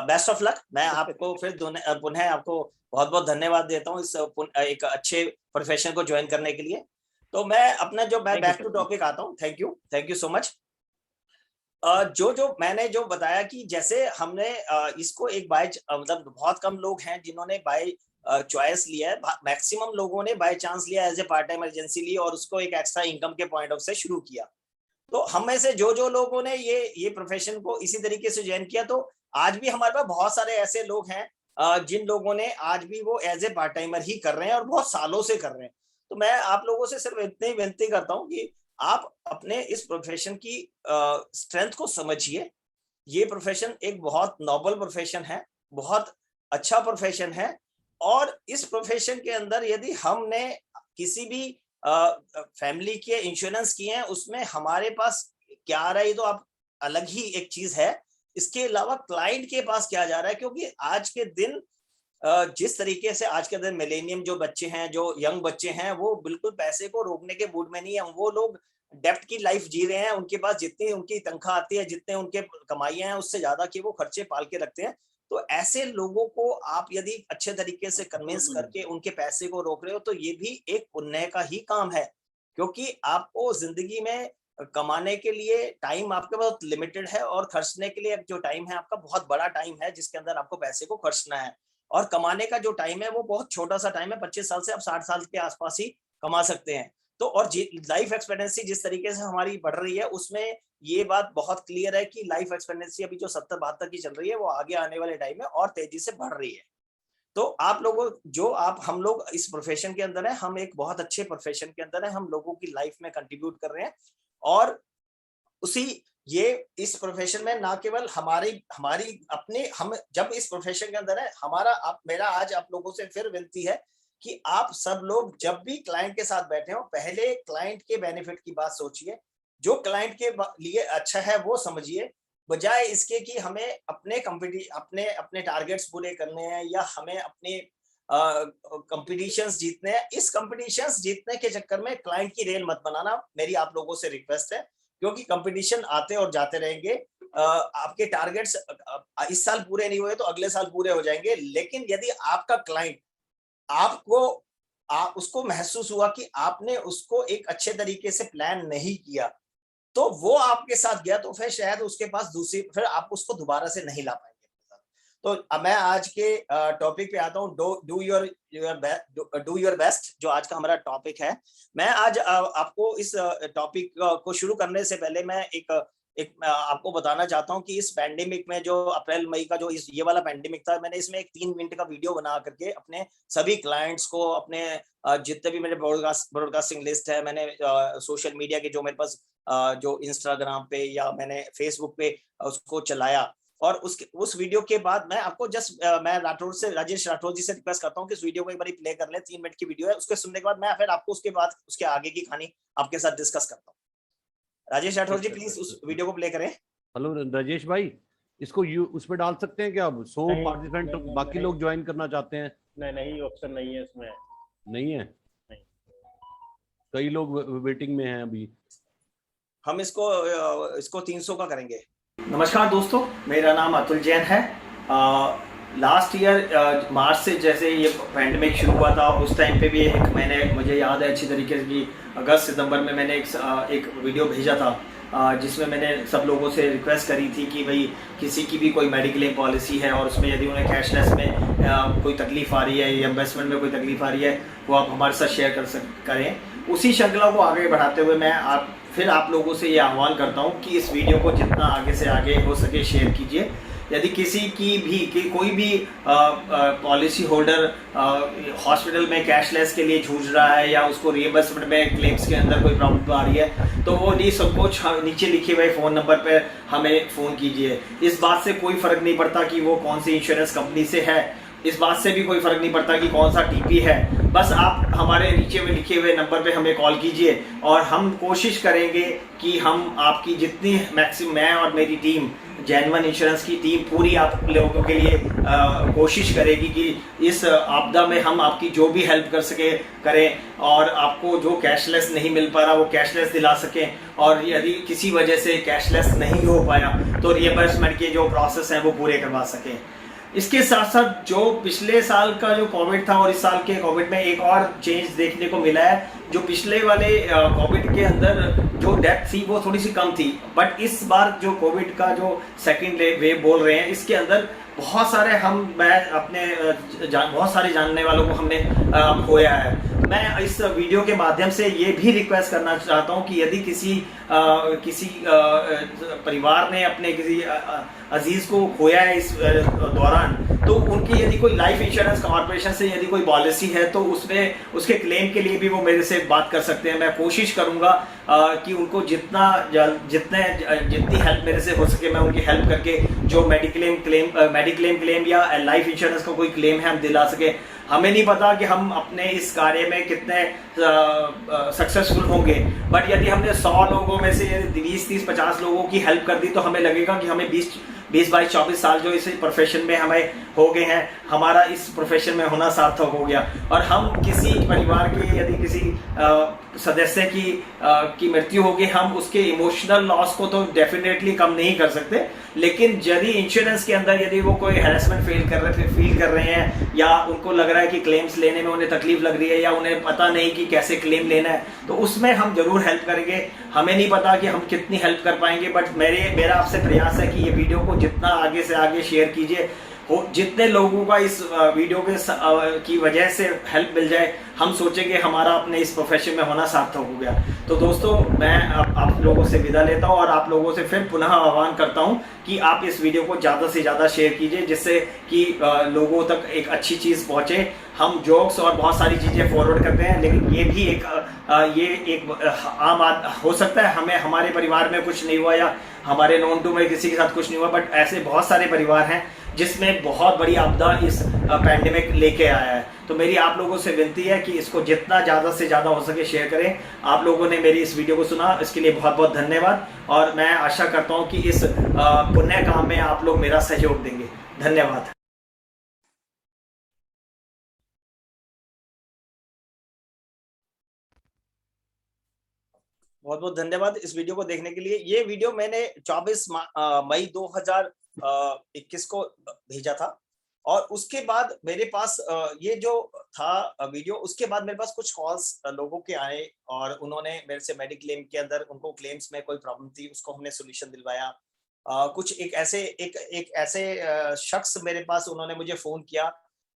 [SPEAKER 7] Best of luck. मैं आपको फिर पुनः आपको बहुत बहुत धन्यवाद देता हूँ इस एक अच्छे प्रोफेशन को ज्वाइन करने के लिए। तो मैं अपना मैं बैक टू टॉपिक आता हूँ। Thank you so much. जो मैंने जो बताया कि जैसे हमने इसको एक मतलब बहुत कम लोग हैं जिन्होंने बाय चॉइस लिया है, मैक्सिमम लोगों ने बाय चांस लिया, as a part time agency ली और उसको एक एक्स्ट्रा इनकम के पॉइंट ऑफ से शुरू किया। तो हम में से जो लोगों ने ये प्रोफेशन को इसी तरीके से ज्वाइन किया, तो आज भी हमारे पास बहुत सारे ऐसे लोग हैं जिन लोगों ने आज भी वो एज ए पार्ट टाइमर ही कर रहे हैं और बहुत सालों से कर रहे हैं। तो मैं आप लोगों से सिर्फ इतनी विनती करता हूँ कि आप अपने इस प्रोफेशन की स्ट्रेंथ को समझिए। ये प्रोफेशन एक बहुत नोबल प्रोफेशन है, बहुत अच्छा प्रोफेशन है, और इस प्रोफेशन के अंदर यदि हमने किसी भी फैमिली के इंश्योरेंस किए हैं, उसमें हमारे पास क्या आ रहा है तो आप अलग ही एक चीज है। इसके अलावा क्लाइंट के पास क्या जा रहा है, क्योंकि आज के दिन जिस तरीके से आज के दिन मिलेनियम जो बच्चे हैं, जो यंग बच्चे हैं, वो बिल्कुल पैसे को रोकने के मूड में नहीं है। वो लोग डेप्ट की लाइफ जी रहे हैं। उनके पास जितनी उनकी तनख्वाह आती है, जितने उनके कमाइयां हैं, उससे ज्यादा कि वो खर्चे पाल के रखते हैं। तो ऐसे लोगों को आप यदि अच्छे तरीके से कन्विंस करके उनके पैसे को रोक रहे हो, तो ये भी एक पुण्य का ही काम है, क्योंकि आपको जिंदगी में कमाने के लिए टाइम आपके पास लिमिटेड है, और खर्चने के लिए जो टाइम है आपका बहुत बड़ा टाइम है, जिसके अंदर आपको पैसे को खर्चना है। और कमाने का जो टाइम है वो बहुत छोटा सा टाइम है। 25 साल से आप 60 साल के आसपास ही कमा सकते हैं। तो और लाइफ एक्सपेक्टेंसी जिस तरीके से हमारी बढ़ रही है, उसमें ये बात बहुत क्लियर है कि लाइफ एक्सपेक्टेंसी अभी जो 70-72 की चल रही है, वो आगे आने वाले टाइम में और तेजी से बढ़ रही है। तो आप लोगों हम लोग इस प्रोफेशन के अंदर है, हम एक बहुत अच्छे प्रोफेशन के अंदर है, हम लोगों की लाइफ में कंट्रीब्यूट कर रहे हैं। और इस प्रोफेशन में ना केवल हम जब इस प्रोफेशन के अंदर है, मेरा आज आप लोगों से फिर विनती है कि आप सब लोग जब भी क्लाइंट के साथ बैठे हो, पहले क्लाइंट के बेनिफिट की बात सोचिए। जो क्लाइंट के लिए अच्छा है वो समझिए, बजाय इसके कि हमें अपने टारगेट्स पूरे करने हैं या हमें अपने कंपटीशंस जीतने हैं। इस कंपटीशंस जीतने के चक्कर में क्लाइंट की रेल मत बनाना, मेरी आप लोगों से रिक्वेस्ट है, क्योंकि कंपटीशन आते और जाते रहेंगे। आपके टारगेट्स इस साल पूरे नहीं हुए तो अगले साल पूरे हो जाएंगे, लेकिन यदि आपका क्लाइंट उसको महसूस हुआ कि आपने उसको एक अच्छे तरीके से प्लान नहीं किया, तो वो आपके साथ गया, तो फिर शायद उसके पास फिर आप उसको दोबारा से नहीं ला पाएंगे। तो मैं आज के टॉपिक पे आता हूँ, डू योर बेस्ट, जो आज का हमारा टॉपिक है। मैं आज आपको इस टॉपिक को शुरू करने से पहले मैं एक आपको बताना चाहता हूँ कि इस पैंडेमिक में जो अप्रैल मई का जो ये वाला पैंडेमिक था, मैंने इसमें एक 3 मिनट का वीडियो बना करके अपने सभी क्लाइंट्स को, अपने जितने भी मेरे ब्रॉडकास्टिंग लिस्ट है, मैंने सोशल मीडिया के जो मेरे पास जो इंस्टाग्राम पे या मैंने फेसबुक पे उसको चलाया, और उस वीडियो के बाद मैं आपको मैं राजेश राठौर जी से रिक्वेस्ट करता हूँ कि इस वीडियो को एक बार प्ले कर ले। 3 मिनट की वीडियो है, उसके सुनने के बाद मैं फिर आपको उसके आगे की कहानी आपके साथ डिस्कस करता हूँ। राजेश राठौर जी प्लीज उस वीडियो को प्ले करें।
[SPEAKER 1] हेलो राजेश भाई, इसको उस पर डाल सकते हैं क्या? अब 100 पार्टिसिपेंट बाकी लोग ज्वाइन करना चाहते हैं।
[SPEAKER 10] नहीं ऑप्शन नहीं है इसमें।
[SPEAKER 1] नहीं है? नहीं। कई लोग वेटिंग में हैं अभी।
[SPEAKER 7] हम इसको 300 का करेंगे। नमस्कार दोस्तों, मेरा नाम अतुल जैन है। लास्ट ईयर मार्च से जैसे ये पैंडेमिक शुरू हुआ था, उस टाइम पे भी मुझे याद है अच्छी तरीके से कि अगस्त सितंबर में मैंने एक वीडियो भेजा था जिसमें मैंने सब लोगों से रिक्वेस्ट करी थी कि भाई किसी की भी कोई मेडिक्लेम पॉलिसी है और उसमें यदि उन्हें कैशलेस में कोई तकलीफ आ रही है या इन्वेस्टमेंट में कोई तकलीफ आ रही है वो आप हमारे साथ शेयर करें। उसी श्रृंखला को आगे बढ़ाते हुए मैं आप लोगों से ये आह्वान करता हूँ कि इस वीडियो को जितना आगे से आगे हो सके शेयर कीजिए। यदि किसी की भी कोई भी पॉलिसी होल्डर हॉस्पिटल में कैशलेस के लिए जूझ रहा है या उसको रिएम्बर्समेंट में क्लेम्स के अंदर कोई प्रॉब्लम आ रही है तो वो नहीं संकोच नीचे लिखे हुए फ़ोन नंबर पर हमें फ़ोन कीजिए। इस बात से कोई फ़र्क नहीं पड़ता कि वो कौन सी इंश्योरेंस कंपनी से है, इस बात से भी कोई फर्क नहीं पड़ता कि कौन सा टीपी है। बस आप हमारे नीचे में लिखे हुए नंबर पे हमें कॉल कीजिए और हम कोशिश करेंगे कि हम आपकी जितनी मैक्सिमम, मैं और मेरी टीम जेन्युइन इंश्योरेंस की टीम पूरी आप लोगों के लिए कोशिश करेगी कि इस आपदा में हम आपकी जो भी हेल्प कर सके करें और आपको जो कैशलेस नहीं मिल पा रहा वो कैशलेस दिला सकें और यदि किसी वजह से कैशलेस नहीं हो पाया तो रिएम्बर्समेंट के जो प्रोसेस हैं वो पूरे करवा सकें। इसके साथ साथ जो पिछले साल का जो कोविड था और इस साल के कोविड में एक और चेंज देखने को मिला है। जो पिछले वाले कोविड के अंदर जो डेथ थी वो थोड़ी सी कम थी, बट इस बार जो कोविड का जो सेकेंड वेव बोल रहे हैं इसके अंदर बहुत सारे बहुत सारे जानने वालों को हमने खोया है। मैं इस वीडियो के माध्यम से ये भी रिक्वेस्ट करना चाहता हूँ कि यदि किसी परिवार ने अपने किसी अजीज को खोया है इस दौरान तो उनकी यदि कोई लाइफ इंश्योरेंस कॉर्पोरेशन से यदि कोई पॉलिसी है तो उसमें उसके क्लेम के लिए भी वो मेरे से बात कर सकते हैं। मैं कोशिश करूंगा कि उनको जितनी हेल्प मेरे से हो सके मैं उनकी हेल्प करके जो मेडिक्लेम क्लेम या लाइफ इंश्योरेंस का कोई क्लेम है हम दिला सके। हमें नहीं पता कि हम अपने इस कार्य में कितने सक्सेसफुल होंगे, बट यदि हमने 100 लोगों में से 20, 30, 50 लोगों की हेल्प कर दी तो हमें लगेगा कि हमें 20, 22, 24 साल जो इस प्रोफेशन में हमें हो गए हैं, हमारा इस प्रोफेशन में होना सार्थक हो गया। और हम किसी परिवार के यदि किसी सदस्य की मृत्यु होगी हम उसके इमोशनल लॉस को तो डेफिनेटली कम नहीं कर सकते, लेकिन यदि इंश्योरेंस के अंदर यदि वो कोई हैरेसमेंट फील कर रहे हैं या उनको लग रहा है कि क्लेम्स लेने में उन्हें तकलीफ लग रही है या उन्हें पता नहीं कि कैसे क्लेम लेना है तो उसमें हम जरूर हेल्प करेंगे। हमें नहीं पता कि हम कितनी हेल्प कर पाएंगे, बट मेरा आपसे प्रयास है कि ये वीडियो को जितना आगे से आगे शेयर कीजिए, जितने लोगों का इस वीडियो की वजह से हेल्प मिल जाए हम सोचेंगे हमारा अपने इस प्रोफेशन में होना सार्थक हो गया। तो दोस्तों मैं आप लोगों से विदा लेता हूं और आप लोगों से फिर पुनः आह्वान करता हूं कि आप इस वीडियो को ज़्यादा से ज़्यादा शेयर कीजिए जिससे कि लोगों तक एक अच्छी चीज़ पहुंचे। हम जोक्स और बहुत सारी चीज़ें फॉरवर्ड करते हैं, लेकिन ये भी एक आम हो सकता है हमें हमारे परिवार में कुछ नहीं हुआ या हमारे नॉन टू में किसी के साथ कुछ नहीं हुआ, बट ऐसे बहुत सारे परिवार हैं जिसमें बहुत बड़ी आपदा इस पैंडेमिक लेके आया है। तो मेरी आप लोगों से विनती है कि इसको जितना ज़्यादा से ज़्यादा हो सके शेयर करें। आप लोगों ने मेरी इस वीडियो को सुना इसके लिए बहुत बहुत धन्यवाद और मैं आशा करता हूं कि इस पुण्य काम में आप लोग मेरा सहयोग देंगे। धन्यवाद।
[SPEAKER 6] बहुत बहुत धन्यवाद इस वीडियो को देखने के लिए। ये वीडियो मैंने 24 मई 2021 को भेजा था और उसके बाद मेरे पास ये जो था वीडियो, उसके बाद मेरे पास कुछ कॉल्स लोगों के आए और उन्होंने मेरे से मेडिक्लेम के अंदर उनको क्लेम्स में कोई प्रॉब्लम थी, उसको हमने सोल्यूशन दिलवाया। कुछ एक ऐसे शख्स मेरे पास, उन्होंने मुझे फोन किया,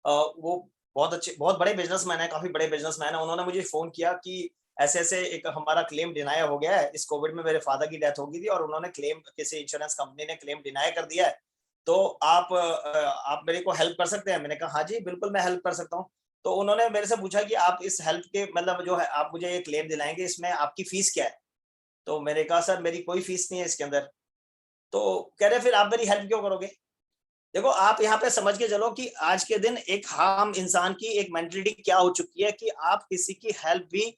[SPEAKER 6] वो बहुत बड़े बिजनेसमैन है, काफी बड़े बिजनेसमैन है। उन्होंने मुझे फोन किया कि ऐसे एक हमारा क्लेम डिनाई हो गया है, इस कोविड में मेरे फादर की डेथ हो गई थी और उन्होंने क्लेम, किसी इंश्योरेंस कंपनी ने क्लेम डिनाई कर दिया है, तो आप मेरे को हेल्प कर सकते हैं। मैंने कहा हाँ जी बिल्कुल मैं हेल्प कर सकता हूँ। तो उन्होंने मेरे से पूछा कि आप इस हेल्प के मतलब जो है आप मुझे ये क्लेम दिलाएंगे, इसमें आपकी फीस क्या है? तो मैंने कहा सर मेरी कोई फीस नहीं है इसके अंदर। तो कह रहे फिर आप मेरी हेल्प क्यों करोगे? देखो आप यहाँ पे समझ के चलो कि आज के दिन एक आम इंसान की एक मेंटलिटी क्या हो चुकी है कि आप किसी की हेल्प भी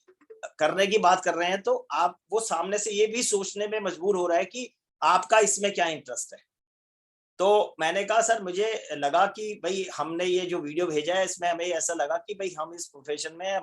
[SPEAKER 6] करने की बात कर रहे हैं तो आप वो सामने से ये भी सोचने में मजबूर हो रहा है कि आपका इसमें क्या इंटरेस्ट है। तो मैंने कहा सर मुझे लगा कि भाई हमने ये जो वीडियो भेजा है इसमें हमें ऐसा लगा कि भाई हम इस प्रोफेशन में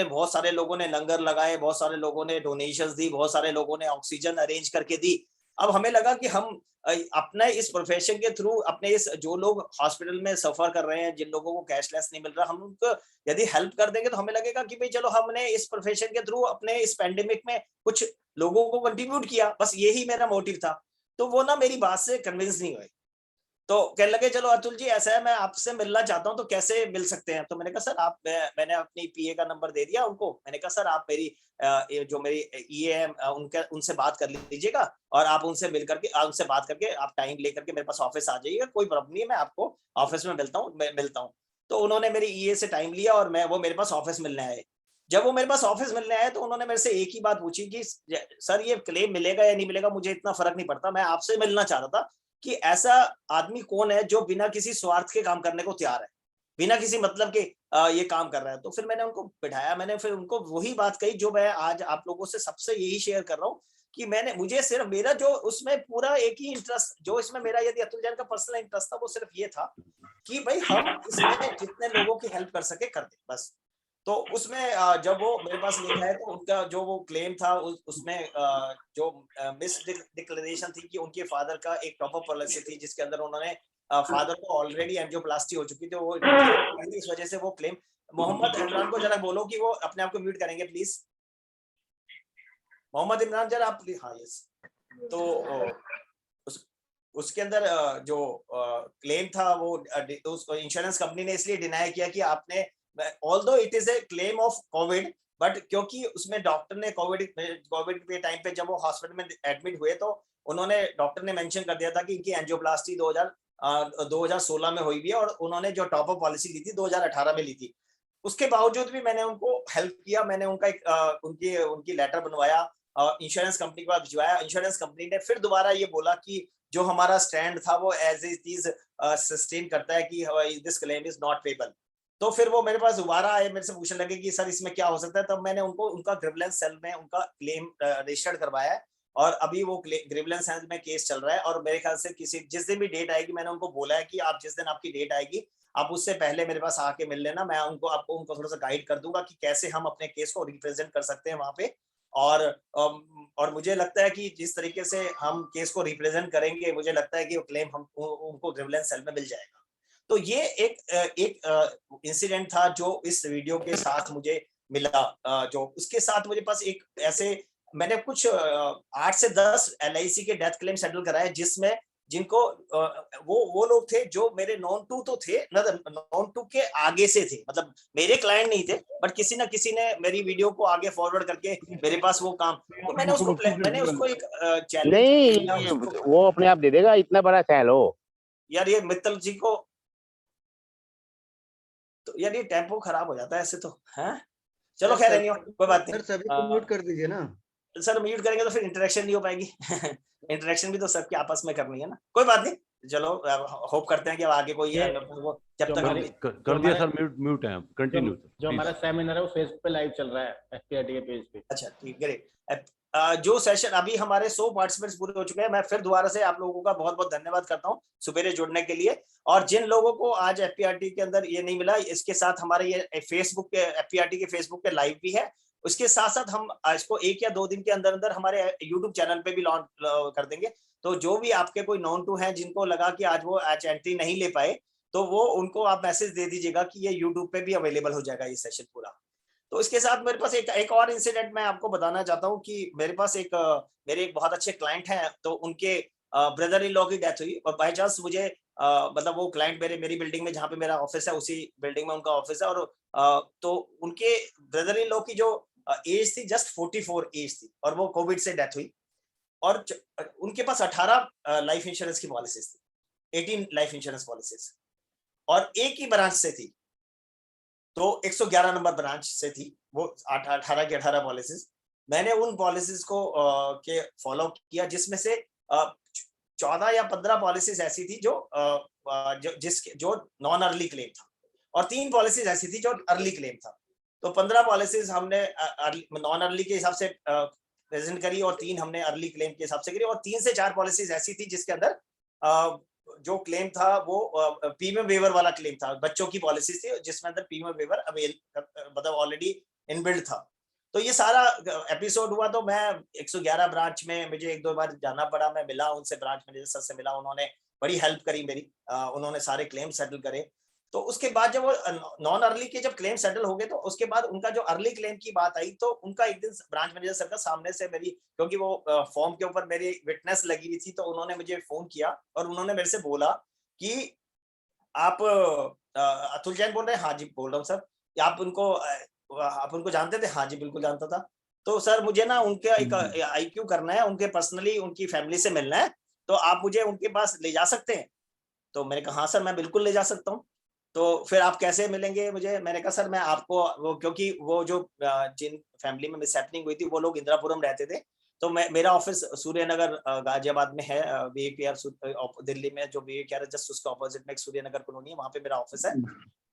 [SPEAKER 6] बहुत सारे लोगों ने लंगर लगाए, बहुत सारे लोगों ने डोनेशंस दी, बहुत सारे लोगों ने ऑक्सीजन अरेंज करके दी,
[SPEAKER 7] अब हमें लगा कि हम अपने इस प्रोफेशन के थ्रू अपने इस जो लोग हॉस्पिटल में सफर कर रहे हैं, जिन लोगों को कैशलेस नहीं मिल रहा, हम उनको यदि हेल्प कर देंगे तो हमें लगेगा कि भाई चलो हमने इस प्रोफेशन के थ्रू अपने इस पेंडेमिक में कुछ लोगों को कंट्रीब्यूट किया, बस यही मेरा मोटिव था। तो वो ना मेरी बात से कन्विंस नहीं हुए, तो कहने लगे चलो अतुल जी ऐसा है, मैं आपसे मिलना चाहता हूँ, तो कैसे मिल सकते हैं? तो मैंने कहा सर आप, मैंने अपनी पीए का नंबर दे दिया उनको, मैंने कहा सर आप मेरी जो मेरी ईए है उनसे बात कर लीजिएगा और आप उनसे मिल करके उनसे बात करके आप टाइम लेकर के मेरे पास ऑफिस आ जाइएगा, कोई प्रॉब्लम नहीं है, मैं आपको ऑफिस में मिलता हूँ। तो उन्होंने मेरी ईए से टाइम लिया और वो मेरे पास ऑफिस मिलने आए। जब वो मेरे पास ऑफिस मिलने आए तो उन्होंने मेरे से एक ही बात पूछी कि सर ये क्लेम मिलेगा या नहीं मिलेगा मुझे इतना फर्क नहीं पड़ता, मैं आपसे मिलना चाह रहा था कि ऐसा आदमी कौन है जो बिना किसी स्वार्थ के काम करने को तैयार है, बिना किसी मतलब के ये काम कर रहा है। तो फिर मैंने उनको बिठाया, मैंने फिर उनको वही बात कही जो मैं आज आप लोगों से सबसे यही शेयर कर रहा हूँ कि मुझे सिर्फ मेरा जो उसमें पूरा एक ही इंटरेस्ट, जो इसमें मेरा यदि अतुल जैन का पर्सनल इंटरेस्ट था, वो सिर्फ ये था कि भाई हम इसमें जितने लोगों की हेल्प कर सके कर दे बस। तो उसमें जब वो मेरे पास लेके आए तो उनका जो वो क्लेम था उसमें जो मिस डिक्लेरेशन थी कि उनके फादर का एक टॉप अप पॉलिसी थी जिसके अंदर उन्होंने फादर को ऑलरेडी एंजियोप्लास्टी हो चुकी थी, वो इस वजह से वो क्लेम। मोहम्मद इमरान को जरा बोलो कि वो अपने आप को म्यूट करेंगे प्लीज। मोहम्मद इमरान जरा आप, हाँ यस। तो उसके अंदर जो क्लेम था वो इंश्योरेंस कंपनी ने इसलिए डिनाई किया कि आपने, although it is a claim of Covid, but क्योंकि उसमें डॉक्टर ने कोविड के टाइम पे जब वो हॉस्पिटल में एडमिट हुए तो उन्होंने, डॉक्टर ने मेंशन कर दिया था कि इनकी एंजियोप्लास्टी 2016 में हुई भी है और उन्होंने जो टॉप अप पॉलिसी ली थी 2018 में ली थी। उसके बावजूद भी मैंने उनको हेल्प किया, मैंने उनका एक उनकी लेटर बनवाया, इंश्योरेंस कंपनी के पास भिजवाया। इंश्योरेंस कंपनी ने फिर दोबारा ये बोला कि जो हमारा स्टैंड था वो एज इट इज सस्टेन करता है कि this claim is not payable. तो फिर वो मेरे पास दोबारा आए, मेरे से पूछने लगे कि सर इसमें क्या हो सकता है। तब मैंने उनको उनका ग्रिवलेंस सेल में उनका क्लेम रजिस्टर्ड करवाया है और अभी वो ग्रिवलेंस सेल में केस चल रहा है। और मेरे ख्याल से जिस दिन भी डेट आएगी, मैंने उनको बोला है कि आप जिस दिन आपकी डेट आएगी आप उससे पहले मेरे पास आके मिल लेना, मैं आपको थोड़ा सा गाइड कर दूंगा कि कैसे हम अपने केस को रिप्रेजेंट कर सकते हैं वहां पे। और मुझे लगता है कि जिस तरीके से हम केस को रिप्रेजेंट करेंगे, मुझे लगता है कि वो क्लेम हम उनको ग्रिवलेंस सेल में मिल जाएगा। तो ये एक इंसिडेंट था जो इस वीडियो के साथ मुझे मिला। जो उसके साथ मुझे पास एक ऐसे, मैंने कुछ 8 से 10 LIC के डेथ क्लेम सेटल कराए जिसमें जिनको वो लोग थे जो मेरे नॉन टू तो थे, नॉन टू के आगे से थे, मतलब मेरे क्लाइंट नहीं थे, बट किसी ना किसी ने मेरी वीडियो को आगे फॉरवर्ड करके मेरे पास वो काम, तो मैंने उसको एक चैलेंज
[SPEAKER 10] नहीं, वो अपने आप दे देगा, इतना बड़ा चैनल हो
[SPEAKER 7] यार। ये मित्तल जी को तो यार ये टेम्पो खराब हो जाता है ऐसे तो है। चलो खैर नहीं, कोई बात नहीं।
[SPEAKER 12] सर सभी को म्यूट कर दीजिए ना।
[SPEAKER 7] सर म्यूट करेंगे तो फिर इंटरेक्शन नहीं हो पाएगी। इंटरेक्शन भी तो सबके आपस में करनी है ना, कोई बात नहीं। चलो होप करते हैं कि अब आगे कोई है, जब तक
[SPEAKER 1] कर दिया सर, म्यूट है, कंटिन्यू।
[SPEAKER 10] जो हमारा सेमिनार है वो फेसबुक पे लाइव चल रहा है, FPRT के पेज पे।
[SPEAKER 7] अच्छा ठीक, ग्रेट। जो सेशन अभी हमारे 100 पार्टिसिपेंट्स पूरे हो चुके हैं, मैं फिर दोबारा से आप लोगों का बहुत बहुत धन्यवाद करता हूँ सुबेरे जुड़ने के लिए। और जिन लोगों को आज FPRT के अंदर ये नहीं मिला, इसके साथ हमारे ये फेसबुक के FPRT के फेसबुक पे लाइव भी है। उसके साथ साथ हम इसको 1 या 2 दिन के अंदर अंदर हमारे YouTube चैनल पे भी लॉन्च कर देंगे। तो जो भी आपके कोई नॉन टू हैं जिनको लगा कि आज एंट्री नहीं ले पाए, तो वो उनको आप मैसेज दे दीजिएगा कि ये YouTube पे भी अवेलेबल हो जाएगा ये सेशन पूरा। तो इसके साथ मेरे पास एक और इंसिडेंट मैं आपको बताना चाहता हूँ कि मेरे पास मेरे एक बहुत अच्छे क्लाइंट हैं, तो उनके ब्रदर इन लॉ की डेथ हुई और बाय चांस मुझे मतलब वो क्लाइंट मेरी बिल्डिंग में, जहाँ पे मेरा ऑफिस है उसी बिल्डिंग में उनका ऑफिस है। और तो उनके ब्रदर इन लॉ की जो एज थी जस्ट 44 एज थी और वो कोविड से डेथ हुई। और उनके पास 18 लाइफ इंश्योरेंस की पॉलिसीज थी, 18 लाइफ इंश्योरेंस पॉलिसीज, और एक ही ब्रांच से थी, तो 111 नंबर ब्रांच से थी वो 18 की 18 पॉलिसीज। मैंने उन पॉलिसीज को के फॉलो किया, जिसमें से 14 या 15 पॉलिसीज ऐसी थी जो नॉन अर्ली क्लेम था और 3 पॉलिसीज ऐसी थी जो अर्ली क्लेम था। तो 15 पॉलिसीज हमने नॉन अर्ली के हिसाब से प्रेजेंट करी और 3 हमने अर्ली क्लेम के हिसाब से करी, और 3 से 4 पॉलिसीज ऐसी थी जिसके अंदर जो क्लेम था वो प्रीमियम वेवर वाला क्लेम था, बच्चों की पॉलिसी थी जिसमें अंदर प्रीमियम वेवर मतलब ऑलरेडी इनबिल्ट था। तो ये सारा एपिसोड हुआ। तो मैं 111 ब्रांच में मुझे 1-2 बार जाना पड़ा, मैं मिला उनसे, ब्रांच मैनेजर सर से मिला, उन्होंने बड़ी हेल्प करी मेरी, उन्होंने सारे क्लेम सेटल करे। तो उसके बाद जब वो नॉन अर्ली के जब क्लेम सेटल हो गए, तो उसके बाद उनका जो अर्ली क्लेम की बात आई, तो उनका एक दिन ब्रांच मैनेजर सर का सामने से मेरी, क्योंकि वो फॉर्म के ऊपर मेरी विटनेस लगी हुई थी, तो उन्होंने मुझे फोन किया और उन्होंने मेरे से बोला कि आप अतुल जैन बोल रहे हैं? हाँ जी बोल रहा हूँ सर। आप उनको जानते थे? हाँ जी बिल्कुल जानता था। तो सर मुझे ना उनके एक IQ करना है, उनके पर्सनली उनकी फैमिली से मिलना है, तो आप मुझे उनके पास ले जा सकते हैं? तो मैंने कहा हाँ सर मैं बिल्कुल ले जा सकता हूँ। तो फिर आप कैसे मिलेंगे मुझे? मैंने कहा सर मैं आपको वो, क्योंकि वो जो जिन फैमिली में मिसहैपनिंग हुई थी वो लोग इंदिरापुरम रहते थे, तो मेरा ऑफिस सूर्यनगर गाजियाबाद में है, VAPR दिल्ली में जो VAPR है जस्ट उसके ऑपोजिट में एक सूर्यनगर कॉलोनी है, वहाँ पे मेरा ऑफिस है।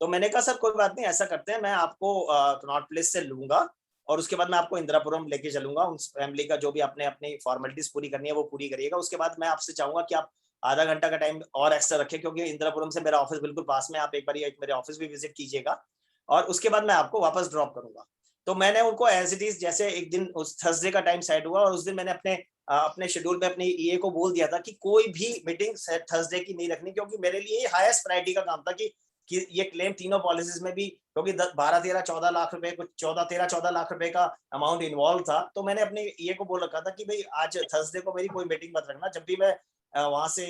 [SPEAKER 7] तो मैंने कहा सर कोई बात नहीं, ऐसा करते हैं, मैं आपको कनॉट प्लेस से लूंगा और उसके बाद मैं आपको इंदिरापुरम लेके चलूंगा। उस फैमिली का जो भी आपने अपनी फॉर्मेलिटीज पूरी करनी है वो पूरी करिएगा। उसके बाद मैं आपसे चाहूंगा कि आप आधा घंटा का टाइम और एक्स्ट्रा रखें, क्योंकि इंदिरापुरम से मेरा ऑफिस बिल्कुल पास में, आप एक बार मेरे ऑफिस भी विजिट कीजिएगा और उसके बाद मैं आपको वापस ड्रॉप करूंगा। तो मैंने उनको एज इट इज, जैसे एक दिन उस थर्सडे का टाइम सेट हुआ और उस दिन मैंने अपने शेड्यूल में अपने EA को बोल दिया था कि कोई भी मीटिंग थर्सडे की नहीं रखनी, क्योंकि मेरे लिए हाईएस्ट प्रायोरिटी का काम था कि ये क्लेम तीनों पॉलिसीज में भी, क्योंकि 12-13-14 लाख रुपए, कुछ 14 लाख रुपए का अमाउंट इन्वॉल्व था। तो मैंने अपने EA को बोल रखा था कि भाई आज थर्सडे को मेरी कोई मीटिंग मत रखना, जब भी मैं वहां से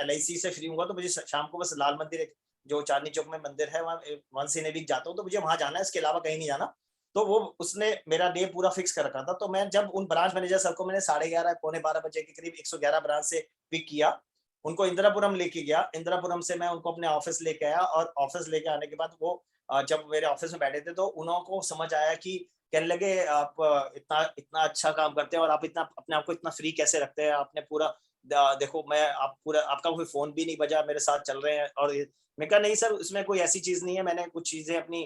[SPEAKER 7] LIC से फ्री हुआ तो मुझे शाम को बस लाल मंदिर, जो चांदनी चौक में मंदिर है, वहां से नेविक जाता हूँ, तो मुझे वहां जाना है, इसके अलावा कहीं नहीं जाना। तो वो उसने मेरा डे पूरा फिक्स कर रखा था। तो मैं जब उन ब्रांच मैनेजर सर को मैंने 11:30 पौने 12 बजे के करीब 111 ब्रांच से पिक किया, उनको इंदिरापुरम लेके गया, इंदिरापुरम से मैं उनको अपने ऑफिस लेके आया और ऑफिस लेके आने के बाद वो जब मेरे ऑफिस में बैठे थे तो उनको समझ आया कि कहने लगे आप इतना अच्छा काम करते हैं और आप इतना अपने आप को इतना फ्री कैसे रखते हैं, आपने पूरा देखो मैं आप पूरा, आपका कोई फोन भी नहीं बजा, मेरे साथ चल रहे हैं। और मैं कहा नहीं सर उसमें कोई ऐसी चीज नहीं है, मैंने कुछ चीजें अपनी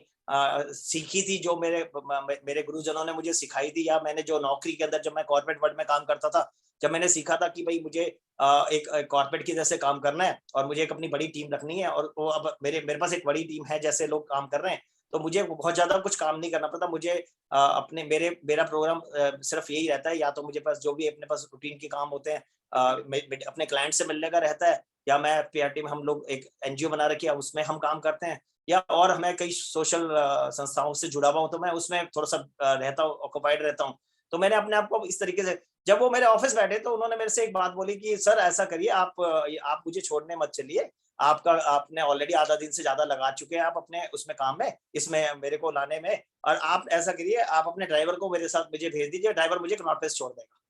[SPEAKER 7] सीखी थी जो मेरे गुरुजनों ने मुझे सिखाई थी, या मैंने जो नौकरी के अंदर जब मैं कॉर्पोरेट वर्ल्ड में काम करता था, जब मैंने सीखा था कि भाई मुझे एक कॉर्पोरेट की जैसे काम करना है और मुझे एक अपनी बड़ी टीम रखनी है, और वो अब मेरे पास एक बड़ी टीम है, जैसे लोग काम कर रहे हैं, तो मुझे बहुत ज्यादा कुछ काम नहीं करना पड़ता। मुझे अपने मेरा प्रोग्राम सिर्फ यही रहता है, या तो मुझे पास जो भी अपने पास रूटीन के काम होते हैं अपने क्लाइंट से मिलने का रहता है, या मैं PRT में हम लोग एक NGO बना रखी है उसमें हम काम करते हैं, या और मैं कई सोशल संस्थाओं से जुड़ा हुआ हूँ, तो मैं उसमें थोड़ा सा रहता हूँ, ऑक्युपाइड रहता हूँ। तो मैंने अपने आप को इस तरीके से, जब वो मेरे ऑफिस बैठे तो उन्होंने मेरे से एक बात बोली कि सर ऐसा करिए, आप मुझे छोड़ने मत चलिए, आपने ऑलरेडी आधा दिन से ज्यादा लगा चुके हैं आप अपने उसमें काम में, इसमें मेरे को लाने में, और आप ऐसा करिए आप अपने ड्राइवर को मेरे साथ मुझे भेज दीजिए, ड्राइवर मुझे कनॉट प्लेस छोड़ देगा।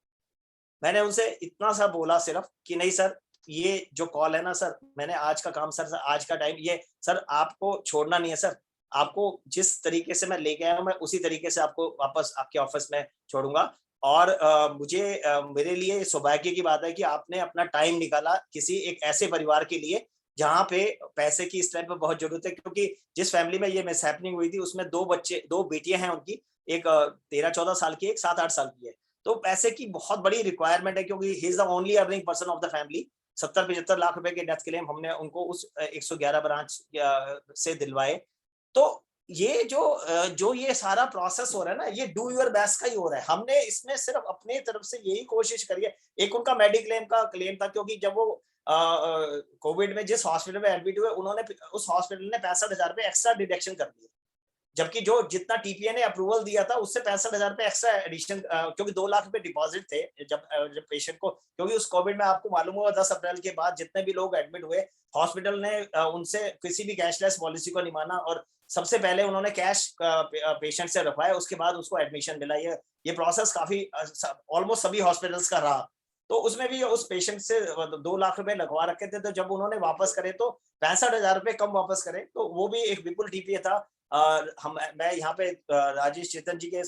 [SPEAKER 7] मैंने उनसे इतना सा बोला सिर्फ कि नहीं सर ये जो कॉल है ना सर, मैंने आज का काम सर आज का टाइम ये सर आपको छोड़ना नहीं है सर, आपको जिस तरीके से मैं लेके आया हूँ मैं उसी तरीके से आपको वापस आपके ऑफिस में छोड़ूंगा। और मेरे लिए सौभाग्य की बात है कि आपने अपना टाइम निकाला किसी एक ऐसे परिवार के लिए जहाँ पे पैसे की इस टाइम पे बहुत जरूरत है, क्योंकि जिस फैमिली में ये मिसहैपनिंग हुई थी उसमें 2 बेटियां हैं उनकी, एक 13-14 साल की, एक 7-8 साल की है। तो पैसे की बहुत बड़ी रिक्वायरमेंट है, क्योंकि he is the only earning person of the family. 70-75 lakh रुपए के डेथ क्लेम हमने उनको उस 111 ब्रांच से दिलवाए। तो ये जो ये सारा प्रोसेस हो रहा है ना, ये डू योर बेस्ट का ही हो रहा है। हमने इसमें सिर्फ अपनी तरफ से यही कोशिश करी है। एक उनका मेडिक्लेम का क्लेम था, क्योंकि जब वो कोविड में जिस हॉस्पिटल में एडमिट हुए उन्होंने उस हॉस्पिटल ने 65,000 रुपए एक्स्ट्रा डिडक्शन कर दिए, जबकि जो जितना TPA ने अप्रूवल दिया था उससे 65,000 रुपए एक्स्ट्रा एडिशन, क्योंकि 2 लाख रुपए डिपॉजिट थे जब पेशेंट को, क्योंकि उस कोविड में आपको मालूम होगा 10 अप्रैल के बाद जितने भी लोग एडमिट हुए, हॉस्पिटल ने उनसे किसी भी कैशलेस पॉलिसी को नहीं माना और सबसे पहले उन्होंने कैश पेशेंट से रखवाया, उसके बाद उसको एडमिशन मिला। ये प्रोसेस काफी ऑलमोस्ट सभी हॉस्पिटल्स का रहा। तो उसमें भी उस पेशेंट से 2 लाख रुपए लगवा रखे थे, तो जब उन्होंने वापस करे तो 65,000 रुपए कम वापस करे, तो वो भी एक विपुल TPA था। मैं यहाँ पे राजेश चेतन जी के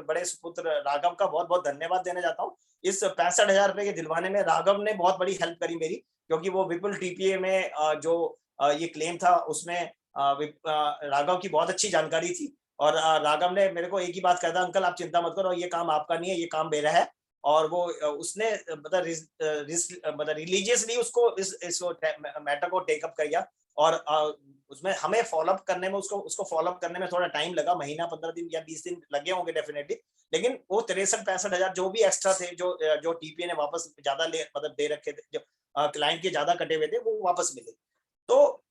[SPEAKER 7] बड़े सुपुत्र राघव का बहुत बहुत धन्यवाद देना चाहता हूँ। इस 65,000 रुपए के दिलवाने में राघव ने बहुत बड़ी हेल्प करी मेरी, क्योंकि वो विपुल TPA में जो ये क्लेम था उसमें राघव की बहुत अच्छी जानकारी थी। और राघव ने मेरे को एक ही बात कहा था, अंकल आप चिंता मत करो, ये काम आपका नहीं है, ये काम मेरा है और वो उसने मतलब रिलीजियसली उसको इस मैटर को टेकअप किया और उसमें हमें फॉलोअप करने में उसको फॉलोअप करने में थोड़ा टाइम लगा, महीना 15 दिन या 20 दिन लगे होंगे डेफिनेटली, लेकिन वो 63-65 हजार जो भी एक्स्ट्रा थे जो टीपीए ने वापस ज्यादा मतलब दे रखे थे, जो क्लाइंट के ज्यादा कटे हुए थे वो वापस मिले। तो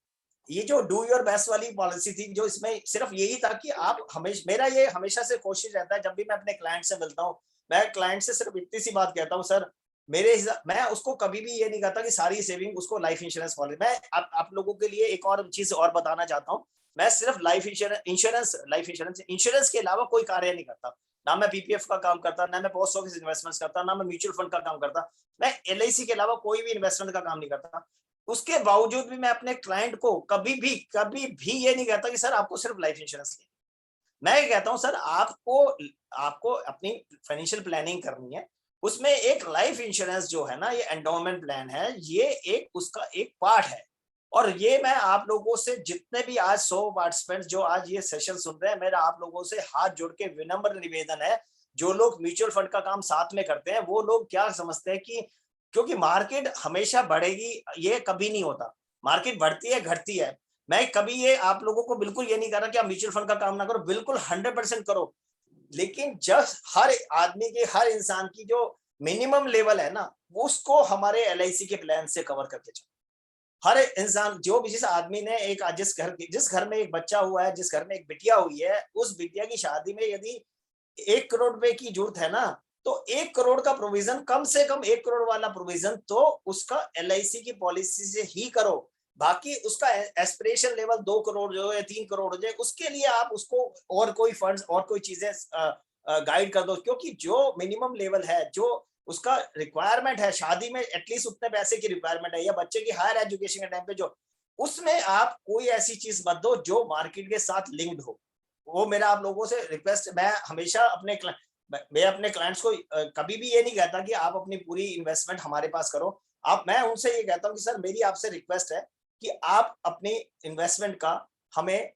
[SPEAKER 7] ये जो डू योर बेस्ट वाली पॉलिसी थी, जो इसमें सिर्फ यही था कि आप मेरा ये हमेशा से कोशिश रहता है, जब भी मैं अपने क्लाइंट से मिलता हूँ, मैं क्लाइंट से सिर्फ इतनी सी बात कहता हूँ, सर मैं उसको कभी भी ये नहीं कहता कि सारी सेविंग उसको लाइफ इंश्योरेंस पॉलिसी। मैं आप लोगों के लिए एक और चीज और बताना चाहता हूँ, मैं सिर्फ लाइफ इंश्योरेंस के अलावा कोई कार्य नहीं करता। ना मैं पीपीएफ का काम करता, ना मैं पोस्ट ऑफिस इन्वेस्टमेंट्स करता, ना मैं म्यूचुअल फंड का काम करता, मैं एलआईसी के अलावा कोई भी इन्वेस्टमेंट का काम नहीं करता। उसके बावजूद भी मैं अपने क्लाइंट को कभी भी ये नहीं कहता कि सर आपको सिर्फ लाइफ इंश्योरेंस लेना। मैं ये कहता हूं सर आपको अपनी फाइनेंशियल प्लानिंग करनी है, उसमें एक लाइफ इंश्योरेंस जो है ना, ये एंडोमेंट प्लान है, ये उसका एक पार्ट है। और ये मैं आप लोगों से जितने भी आज 100 पार्टिसिपेंट्स जो आज ये सेशन सुन रहे हैं, मेरा आप लोगों से हाथ जोड़ के विनम्र निवेदन है, जो लोग म्यूचुअल फंड का काम साथ में करते हैं वो लोग क्या समझते हैं कि क्योंकि मार्केट हमेशा बढ़ेगी, ये कभी नहीं होता। मार्केट बढ़ती है, घटती है। मैं कभी ये आप लोगों को बिल्कुल ये नहीं कर रहा कि आप म्यूचुअल फंड का काम ना करो, बिल्कुल 100% करो, लेकिन जब हर आदमी के, हर इंसान की जो मिनिमम लेवल है ना, उसको हमारे एलआईसी के प्लान से कवर करके चलो। हर इंसान जो भी, जिस आदमी ने जिस घर में एक बच्चा हुआ है, जिस घर में एक बिटिया हुई है, उस बिटिया की शादी में यदि 1 करोड़ रुपए की जरूरत है ना, तो 1 करोड़ का प्रोविजन, कम से कम 1 करोड़ वाला प्रोविजन तो उसका एलआईसी की पॉलिसी से ही करो। बाकी उसका एस्पिरेशन लेवल 2 करोड़ जो है, 3 करोड़ हो जाए, उसके लिए आप उसको और कोई फंड्स और कोई चीजें गाइड कर दो, क्योंकि जो मिनिमम लेवल है, जो उसका रिक्वायरमेंट है, शादी में एटलीस्ट उतने पैसे की रिक्वायरमेंट है, या बच्चे की हायर एजुकेशन के टाइम पे जो, उसमें आप कोई ऐसी चीज मत दो जो मार्केट के साथ लिंक्ड हो। वो मेरा आप लोगों से रिक्वेस्ट, मैं हमेशा मैं अपने क्लाइंट्स को कभी भी ये नहीं कहता कि आप अपनी पूरी इन्वेस्टमेंट हमारे पास करो। मैं उनसे ये कहता हूँ कि सर मेरी आपसे रिक्वेस्ट है कि आप अपनी इन्वेस्टमेंट का हमें,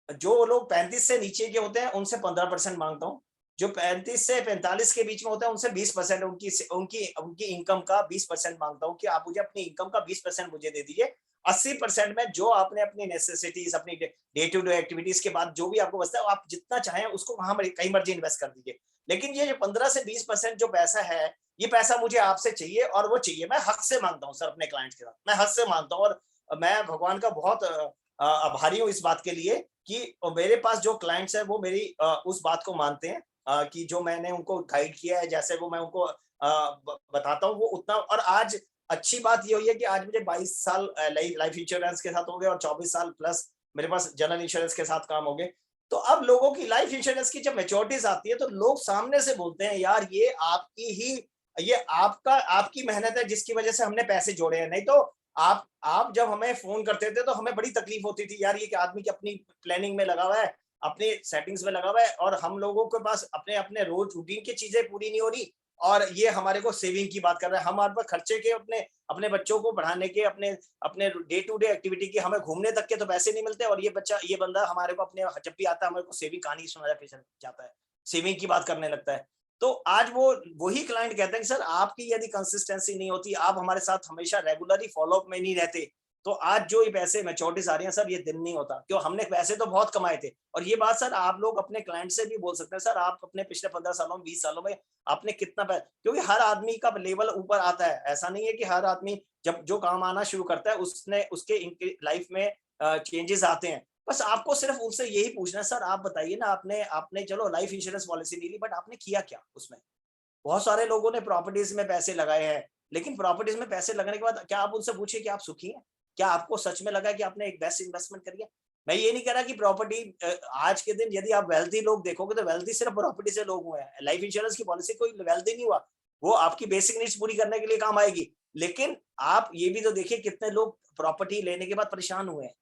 [SPEAKER 7] जो लोग 35 से नीचे के होते हैं उनसे 15% मांगता हूँ, जो 35 से 45 के बीच में होते हैं उनसे 20% उनकी इनकम का 20% मांगता हूँ कि आप मुझे अपनी इनकम का 20% मुझे दे दीजिए। 80% में जो आपने अपनी नेसेसिटीज, अपनी डे टू डे एक्टिविटीज के बाद जो भी आपको बचता है, आप जितना चाहें उसको वहां कहीं मर्जी इन्वेस्ट कर दीजिए। लेकिन ये जो 15 से 20% जो पैसा है, ये पैसा मुझे आपसे चाहिए, और वो चाहिए, मैं हक से मांगता हूँ सर अपने क्लाइंट्स के साथ, मैं हक से मांगता हूँ। और मैं भगवान का बहुत आभारी हूँ इस बात के लिए कि मेरे पास जो क्लाइंट्स है वो मेरी उस बात को मानते हैं कि जो मैंने उनको गाइड किया है, जैसे वो मैं उनको बताता हूँ वो उतना। और आज अच्छी बात ये हुई है कि आज मुझे 22 साल लाइफ इंश्योरेंस के साथ हो गए और 24 साल प्लस मेरे पास जनरल इंश्योरेंस के साथ काम हो गए। तो अब लोगों की लाइफ इंश्योरेंस की जब मैच्योरिटीज आती है तो लोग सामने से बोलते हैं, यार ये आपकी मेहनत है जिसकी वजह से हमने पैसे जोड़े हैं। नहीं तो आप जब हमें फोन करते थे तो हमें बड़ी तकलीफ होती थी, यार ये कि आदमी की अपनी प्लानिंग में लगा हुआ है, अपनी सेटिंग्स में लगा हुआ है, और हम लोगों के पास अपने रोज रूटीन की चीजें पूरी नहीं हो रही, और ये हमारे को सेविंग की बात कर रहा है। हमारे पास खर्चे के, अपने बच्चों को पढ़ाने के, अपने डे टू डे एक्टिविटी के, हमें घूमने तक के तो पैसे नहीं मिलते, और ये बंदा हमारे को अपने जब भी आता है हमारे को सेविंग कहानी सुना जाता है, सेविंग की बात करने लगता है। तो आज वही क्लाइंट कहते हैं कि सर आपकी यदि कंसिस्टेंसी नहीं होती, आप हमारे साथ हमेशा रेगुलरली फॉलोअप में नहीं रहते, तो आज जो ये पैसे मैच्योरिटीज आ रही हैं सर, ये दिन नहीं होता। क्यों? हमने पैसे तो बहुत कमाए थे। और ये बात सर आप लोग अपने क्लाइंट से भी बोल सकते हैं, सर आप अपने पिछले 15 सालों में, 20 सालों में आपने कितना पैसा, क्योंकि हर आदमी का लेवल ऊपर आता है। ऐसा नहीं है कि हर आदमी जब जो काम आना शुरू करता है उसके लाइफ में चेंजेस आते हैं। बस आपको सिर्फ उनसे यही पूछना है, सर आप बताइए ना, आपने चलो लाइफ इंश्योरेंस पॉलिसी ले ली, बट आपने किया क्या उसमें? बहुत सारे लोगों ने प्रॉपर्टीज में पैसे लगाए हैं, लेकिन प्रॉपर्टीज में पैसे लगाने के बाद क्या आप उनसे पूछिए कि आप सुखी हैं? क्या आपको सच में लगा कि आपने एक बेस्ट इन्वेस्टमेंट करी है? मैं ये नहीं कह रहा कि प्रॉपर्टी, आज के दिन यदि आप वेल्थी लोग देखोगे तो वेल्थी सिर्फ प्रॉपर्टी से लोग हुए हैं। लाइफ इंश्योरेंस की पॉलिसी कोई वेल्थी नहीं हुआ, वो आपकी बेसिक नीड्स पूरी करने के लिए काम आएगी। लेकिन आप ये भी तो देखिए कितने लोग प्रॉपर्टी लेने के बाद परेशान हुए हैं।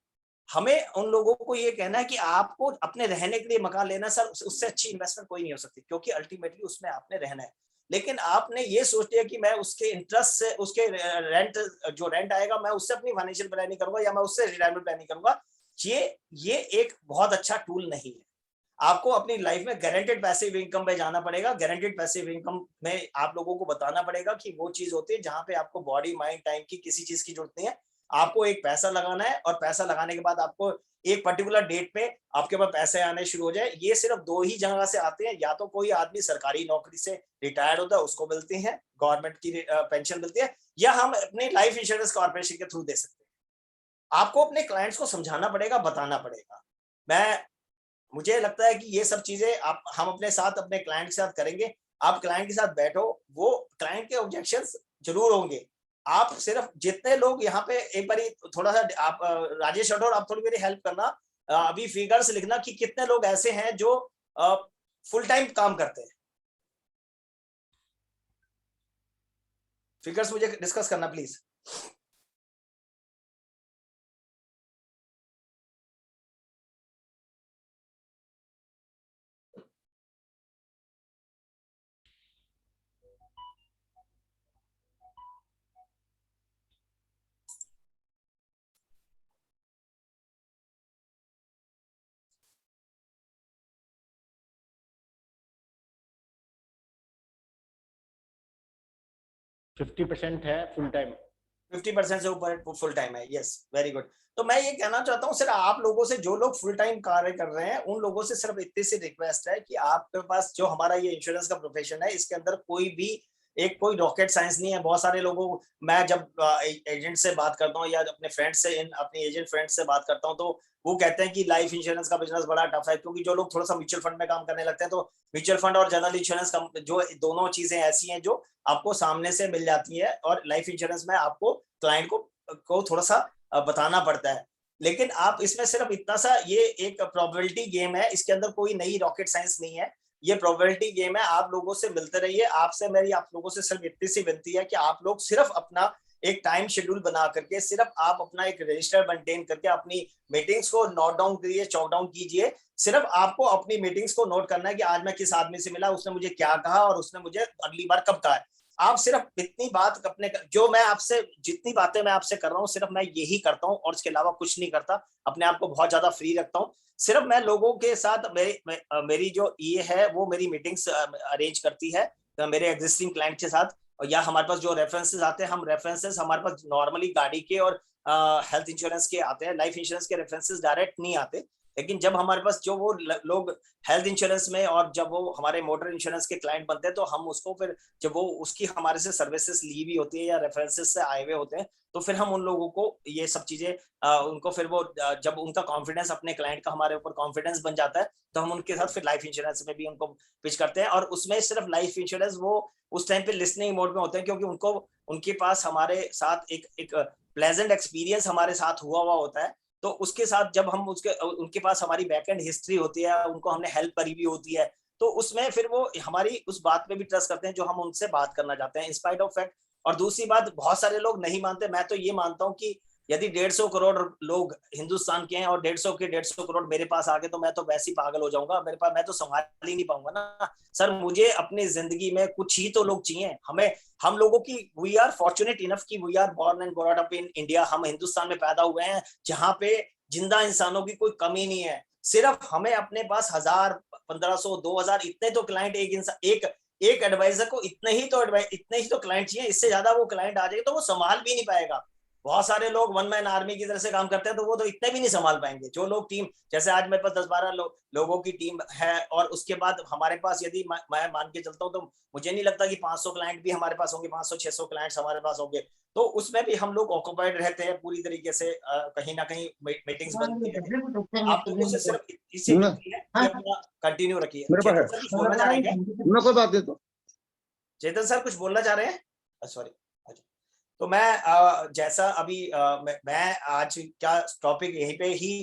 [SPEAKER 7] हमें उन लोगों को ये कहना है कि आपको अपने रहने के लिए मकान लेना, सर उससे अच्छी इन्वेस्टमेंट कोई नहीं हो सकती, क्योंकि अल्टीमेटली उसमें आपने रहना है। लेकिन आपने ये सोच लिया कि मैं उसके इंटरेस्ट से, उसके रेंट आएगा, मैं उससे अपनी फाइनेंशियल प्लानिंग करूंगा या मैं उससे रिटायरमेंट प्लानिंग करूंगा। ये एक बहुत अच्छा टूल नहीं है। आपको अपनी लाइफ में गारंटेड पैसिव इनकम पे जाना पड़ेगा। गारंटेड पैसिव इनकम में आप लोगों को बताना पड़ेगा कि वो चीज होती है जहां पे आपको बॉडी माइंड टाइम की किसी चीज की जरूरत नहीं है। आपको एक पैसा लगाना है और पैसा लगाने के बाद आपको एक पर्टिकुलर डेट पे आपके पास पैसे आने शुरू हो जाए। ये सिर्फ दो ही जगह से आते हैं, या तो कोई आदमी सरकारी नौकरी से रिटायर्ड होता है उसको मिलती है, गवर्नमेंट की पेंशन मिलती है, या हम अपने लाइफ इंश्योरेंस कॉर्पोरेशन के थ्रू दे सकते हैं। आपको अपने क्लाइंट्स को समझाना पड़ेगा, बताना पड़ेगा। मुझे लगता है कि ये सब चीजें हम अपने साथ अपने क्लाइंट के साथ करेंगे। आप क्लाइंट के साथ बैठो, वो क्लाइंट के ऑब्जेक्शंस जरूर होंगे। आप सिर्फ जितने लोग यहाँ पे एक बारी थोड़ा सा आप राजेश राठौर आप थोड़ी मेरी हेल्प करना, अभी फिगर्स लिखना कि कितने लोग ऐसे हैं जो फुल टाइम काम करते हैं। फिगर्स मुझे डिस्कस करना प्लीज।
[SPEAKER 10] फिफ्टी 50% है फुल टाइम,
[SPEAKER 7] 50% से ऊपर फुल टाइम है। Yes, very good. तो मैं ये कहना चाहता हूँ सिर्फ आप लोगों से, जो लोग फुल टाइम कार्य कर रहे हैं उन लोगों से सिर्फ इतनी सी रिक्वेस्ट है कि आपके पास जो हमारा ये इंश्योरेंस का प्रोफेशन है इसके अंदर कोई रॉकेट साइंस नहीं है। बहुत सारे लोगों, मैं जब एजेंट से बात करता हूँ या अपने फ्रेंड से, अपने एजेंट फ्रेंड से बात करता हूँ, तो वो कहते हैं कि लाइफ इंश्योरेंस का बिजनेस बड़ा टफ है, क्योंकि जो लोग थोड़ा सा म्यूचुअल फंड में काम करने लगते हैं तो म्यूचुअल फंड और जनरल इंश्योरेंस जो दोनों चीजें ऐसी हैं जो आपको सामने से मिल जाती है, और लाइफ इंश्योरेंस में आपको क्लाइंट को थोड़ा सा बताना पड़ता है। लेकिन आप इसमें सिर्फ इतना सा, ये एक प्रोबेबिलिटी गेम है, इसके अंदर कोई नई रॉकेट साइंस नहीं है, ये प्रोबेबिलिटी गेम है। आप लोगों से मिलते रहिए। आप लोगों से सिर्फ इतनी सी विनती है कि आप लोग सिर्फ अपना एक टाइम शेड्यूल बना करके, सिर्फ आप अपना एक रजिस्टर मेंटेन करके अपनी मीटिंग्स को नोट डाउन करिए, चॉक डाउन कीजिए। सिर्फ आपको अपनी मीटिंग्स को नोट करना है कि आज मैं किस आदमी से मिला, उसने मुझे क्या कहा और उसने मुझे अगली बार कब कहा है। आप सिर्फ इतनी बात अपने, जो मैं आपसे, जितनी बातें मैं आपसे कर रहा हूँ सिर्फ मैं यही करता हूँ और इसके अलावा कुछ नहीं करता। अपने आप को बहुत ज्यादा फ्री रखता हूँ। सिर्फ मैं लोगों के साथ, मेरी जो ये है वो मेरी मीटिंग्स अरेंज करती है तो मेरे एग्जिस्टिंग क्लाइंट के साथ, या हमारे पास जो रेफरेंसेस आते हैं, हम रेफरेंसेस हमारे पास नॉर्मली गाड़ी के और हेल्थ इंश्योरेंस के आते हैं। लाइफ इंश्योरेंस के रेफरेंसेस डायरेक्ट नहीं आते, लेकिन जब हमारे पास जो वो लोग हेल्थ इंश्योरेंस में और जब वो हमारे मोटर इंश्योरेंस के क्लाइंट बनते हैं तो हम उसको फिर, जब वो उसकी हमारे से सर्विसेज ली हुई होती है या रेफरेंसेस से आए हुए होते हैं, तो फिर हम उन लोगों को ये सब चीजें उनको फिर वो जब उनका कॉन्फिडेंस, अपने क्लाइंट का हमारे ऊपर कॉन्फिडेंस बन जाता है, तो हम उनके साथ फिर लाइफ इंश्योरेंस में भी उनको पिच करते हैं। और उसमें सिर्फ लाइफ इंश्योरेंस वो उस टाइम पे लिसनिंग मोड में होते हैं, क्योंकि उनके पास हमारे साथ एक प्लेजेंट एक्सपीरियंस हमारे साथ हुआ होता है। तो उसके साथ जब हम उनके पास हमारी बैकएंड हिस्ट्री होती है, उनको हमने हेल्प करी भी होती है, तो उसमें फिर वो हमारी उस बात पे भी ट्रस्ट करते हैं जो हम उनसे बात करना चाहते हैं, इंस्पाइट ऑफ फैक्ट। और दूसरी बात, बहुत सारे लोग नहीं मानते, मैं तो ये मानता हूँ कि यदि 150 करोड़ लोग हिंदुस्तान के हैं और 150 करोड़ मेरे पास आ गए तो मैं तो वैसे ही पागल हो जाऊंगा। मेरे पास, मैं तो संभाल ही नहीं पाऊंगा ना सर। मुझे अपनी जिंदगी में कुछ ही तो लोग चाहिए। हम लोगों की, वी आर फॉर्चुनेट इनफ कि we are born and brought up in India. हम हिंदुस्तान में पैदा हुए हैं जहाँ पे जिंदा इंसानों की कोई कमी नहीं है। सिर्फ हमें अपने पास 1000, 1500, 2000 इतने तो क्लाइंट, एक एडवाइजर को इतने ही तो क्लाइंट चाहिए। इससे ज्यादा वो क्लाइंट आ जाएगा तो वो संभाल भी नहीं पाएगा। बहुत सारे लोग वन मैन आर्मी की तरह से काम करते हैं तो वो तो इतने भी नहीं संभाल पाएंगे। जो लोग टीम, जैसे आज मेरे पास 10-12 लोगों की टीम है, और उसके बाद हमारे पास, यदि मैं मान के चलता हूँ, तो मुझे नहीं लगता कि 500 क्लाइंट भी हमारे पास होंगे, 500-600 क्लाइंट्स हमारे पास होंगे। तो उसमें भी हम लोग ऑक्यूपाइड रहते हैं पूरी तरीके से, कहीं ना कहीं मीटिंग्स बनती है। आप लोगों से सिर्फ इसी कंटिन्यू रखिए। चेतन सर कुछ बोलना चाह रहे हैं? चेतन सर कुछ बोलना चाह रहे हैं? सॉरी। तो मैं जैसा अभी मैं आज क्या टॉपिक यहीं पे ही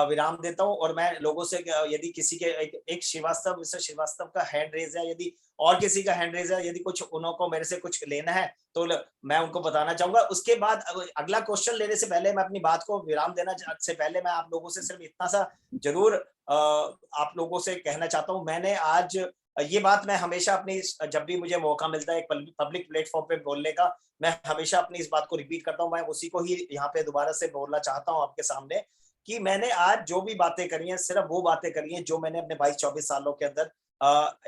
[SPEAKER 7] विराम देता हूं, और मैं लोगों से, यदि किसी के एक श्रीवास्तव, मिस्टर श्रीवास्तव का हैंड रेज है, यदि और किसी का हैंड रेज है, यदि कुछ उनको मेरे से कुछ लेना है तो मैं उनको बताना चाहूंगा। उसके बाद अगला क्वेश्चन लेने से पहले, मैं अपनी बात को विराम देना से पहले, मैं आप लोगों से सिर्फ इतना सा जरूर आप लोगों से कहना चाहता हूँ। मैंने आज ये बात, मैं हमेशा अपनी, जब भी मुझे मौका मिलता है एक पब्लिक प्लेटफॉर्म पे बोलने का, मैं हमेशा अपनी इस बात को रिपीट करता हूँ। मैं उसी को ही यहाँ पे दोबारा से बोलना चाहता हूँ आपके सामने कि मैंने आज जो भी बातें करी हैं सिर्फ वो बातें करी हैं जो मैंने अपने 22-24 सालों के अंदर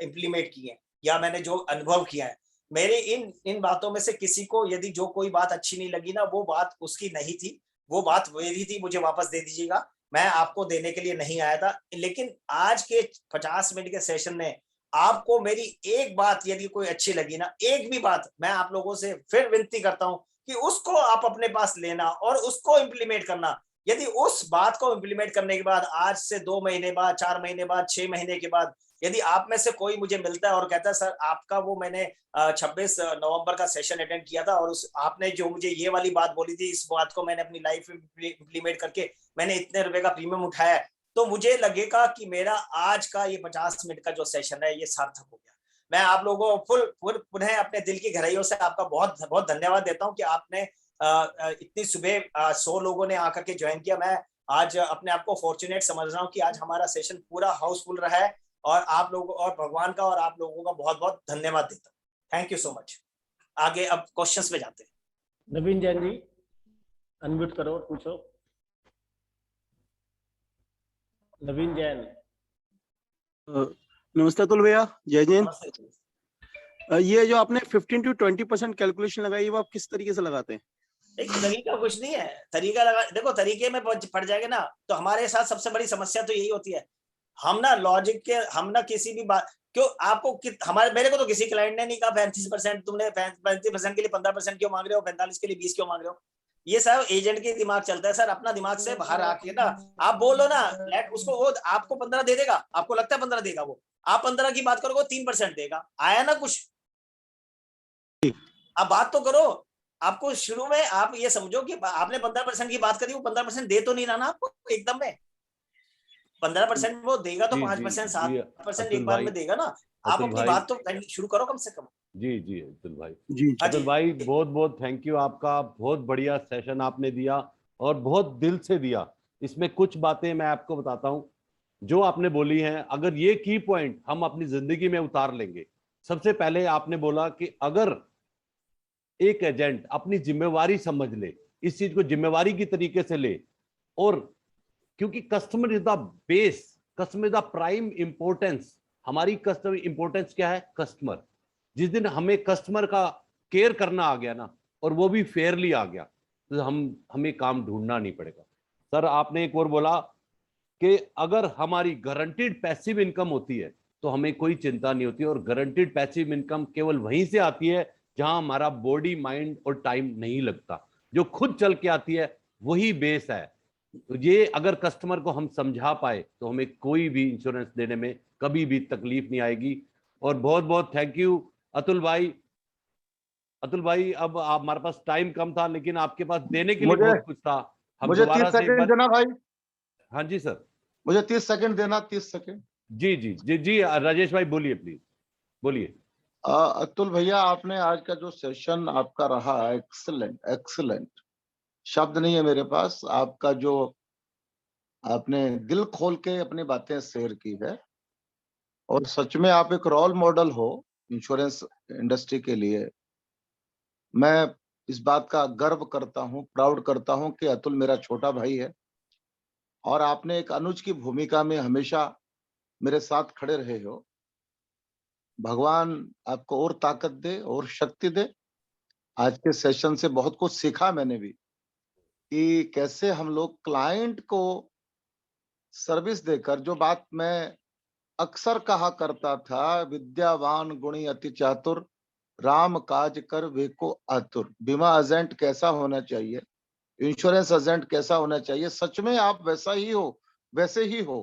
[SPEAKER 7] इम्प्लीमेंट की हैं या मैंने जो अनुभव किया है। मेरे इन बातों में से किसी को यदि जो कोई बात अच्छी नहीं लगी ना, वो बात उसकी नहीं थी, वो बात मेरी थी, मुझे वापस दे दीजिएगा। मैं आपको देने के लिए नहीं आया था। लेकिन आज के 50 मिनट के सेशन में आपको मेरी एक बात यदि कोई अच्छी लगी ना, एक भी बात, मैं आप लोगों से फिर विनती करता हूं कि उसको आप अपने पास लेना और उसको इम्प्लीमेंट करना। यदि उस बात को इम्प्लीमेंट करने के बाद आज से 2 महीने बाद, 4 महीने बाद, 6 महीने के बाद यदि आप में से कोई मुझे मिलता है और कहता है सर आपका वो मैंने 26 नवंबर का सेशन अटेंड किया था और उस आपने जो मुझे ये वाली बात बोली थी, इस बात को मैंने अपनी लाइफ में इम्प्लीमेंट करके मैंने इतने रुपए का प्रीमियम उठाया है, तो मुझे लगेगा कि मेरा आज का ये 50 मिनट का जो सेशन है ये सार्थक हो गया। मैं आप लोगों को पुनः अपने दिल की गहराइयों से आपका बहुत बहुत धन्यवाद देता हूँ कि आपने इतनी सुबह 100 लोगों ने आकर के ज्वाइन किया। मैं आज अपने आप को फॉर्चुनेट समझ रहा हूँ कि आज हमारा सेशन पूरा हाउसफुल रहा है और आप लोगों और भगवान का और आप लोगों का बहुत बहुत धन्यवाद देता हूँ। Thank you so much. आगे अब क्वेश्चंस पे जाते हैं।
[SPEAKER 10] नवीन जैन जी अनम्यूट करो, पूछो। नवीन जैन।
[SPEAKER 12] नमस्ते अतुल भैया, जय जैन। ये जो आपने 15 to 20% कैलकुलेशन लगाई, वो आप किस तरीके से लगाते हैं?
[SPEAKER 7] एक तरीका कुछ नहीं है, तरीका लगा देखो, तरीके में पड़ जाएगा ना तो हमारे साथ सबसे बड़ी समस्या तो यही होती है, हम ना लॉजिक के, हम ना किसी भी बात क्यों आपको हमारे मेरे को तो किसी क्लाइंट ने नहीं कहा 35% तुमने 35% के लिए 15% क्यों मांग रहे हो, 45 के लिए 20 क्यों मांग रहे हो। ये सब एजेंट के दिमाग चलता है सर, अपना दिमाग से बाहर आके ना आप बोलो ना, लेट उसको, वो आपको 15 दे देगा, आपको लगता है 15 देगा, वो आप 15 की बात करोगे 3% देगा, आया ना कुछ। आप बात तो करो, आपको शुरू में आप ये समझो कि आपने 15% की बात करी, वो 15% दे तो नहीं रहा ना आपको एकदम में, 15% वो देगा तो 5%, 7% एक बार में देगा ना। आप अपनी बात तो शुरू करो कम से कम।
[SPEAKER 1] जी जी अतुल भाई,
[SPEAKER 12] जी
[SPEAKER 1] अतुल भाई बहुत बहुत थैंक यू आपका, बहुत बढ़िया सेशन आपने दिया और बहुत दिल से दिया। इसमें कुछ बातें मैं आपको बताता हूं जो आपने बोली हैं, अगर ये की पॉइंट हम अपनी जिंदगी में उतार लेंगे। सबसे पहले आपने बोला कि अगर एक एजेंट अपनी जिम्मेवारी समझ ले, इस चीज को जिम्मेवारी की तरीके से ले, और क्योंकि customer is the base, customer is the prime importance. हमारी कस्टमर इंपॉर्टेंस क्या है? कस्टमर। जिस दिन हमें कस्टमर का केयर करना आ गया ना, और वो भी फेयरली आ गया, तो हमें काम ढूंढना नहीं पड़ेगा। सर आपने एक और बोला कि अगर हमारी गारंटीड पैसिव इनकम होती है तो हमें कोई चिंता नहीं होती, और गारंटीड पैसिव इनकम केवल वहीं से आती है जहां हमारा बॉडी, माइंड और टाइम नहीं लगता। जो खुद चल के आती है वही बेस है। ये अगर कस्टमर को हम समझा पाए तो हमें कोई भी इंश्योरेंस देने में कभी भी तकलीफ नहीं आएगी। और बहुत बहुत थैंक यू अतुल भाई। अतुल भाई अब हमारे पास टाइम कम था, लेकिन आपके पास देने के लिए बहुत कुछ था। हम
[SPEAKER 5] मुझे
[SPEAKER 1] दोबारा
[SPEAKER 5] 30 सेकंड देना भाई।
[SPEAKER 1] हाँ जी सर,
[SPEAKER 5] मुझे 30 सेकंड देना, 30 सेकंड।
[SPEAKER 1] जी जी जी जी राजेश भाई बोलिए, प्लीज बोलिए।
[SPEAKER 5] अतुल भैया, आपने आज का जो सेशन आपका रहा, एक्सीलेंट एक्सीलेंट, शब्द नहीं है मेरे पास। आपका जो आपने दिल खोल के अपनी बातें शेयर की है, और सच में आप एक रोल मॉडल हो इंश्योरेंस इंडस्ट्री के लिए। मैं इस बात का गर्व करता हूं, प्राउड करता हूं कि अतुल मेरा छोटा भाई है, और आपने एक अनुज की भूमिका में हमेशा मेरे साथ खड़े रहे हो। भगवान आपको और ताकत दे और शक्ति दे। आज के सेशन से बहुत कुछ सीखा मैंने भी, कि कैसे हम लोग क्लाइंट को सर्विस देकर, जो बात मैं अक्सर कहा करता था, विद्यावान गुणी अति चातुर, राम काज कर वेको आतुर। बीमा एजेंट कैसा होना चाहिए, इंश्योरेंस एजेंट कैसा होना चाहिए, सच में आप वैसा ही हो, वैसे ही हो।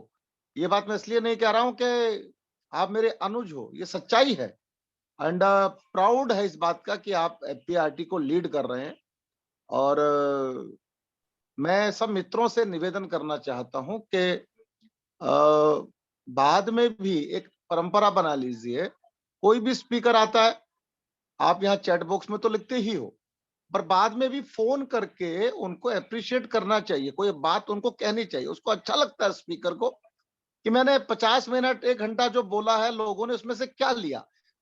[SPEAKER 5] ये बात मैं इसलिए नहीं कह रहा हूं कि आप मेरे अनुज हो, ये सच्चाई है। एंड प्राउड है इस बात का कि आप एफपीआरटी को लीड कर रहे हैं। और मैं सब मित्रों से निवेदन करना चाहता हूं कि बाद में भी एक परंपरा बना लीजिए। कोई भी स्पीकर आता है, आप यहाँ चैट बॉक्स में तो लिखते ही हो, पर बाद में भी फोन करके उनको अप्रिशिएट करना चाहिए। कोई बात उनको कहनी चाहिए, उसको अच्छा लगता है स्पीकर को कि मैंने 50 मिनट 1 घंटा जो बोला है, लोगों ने उसमें से क्या लिया।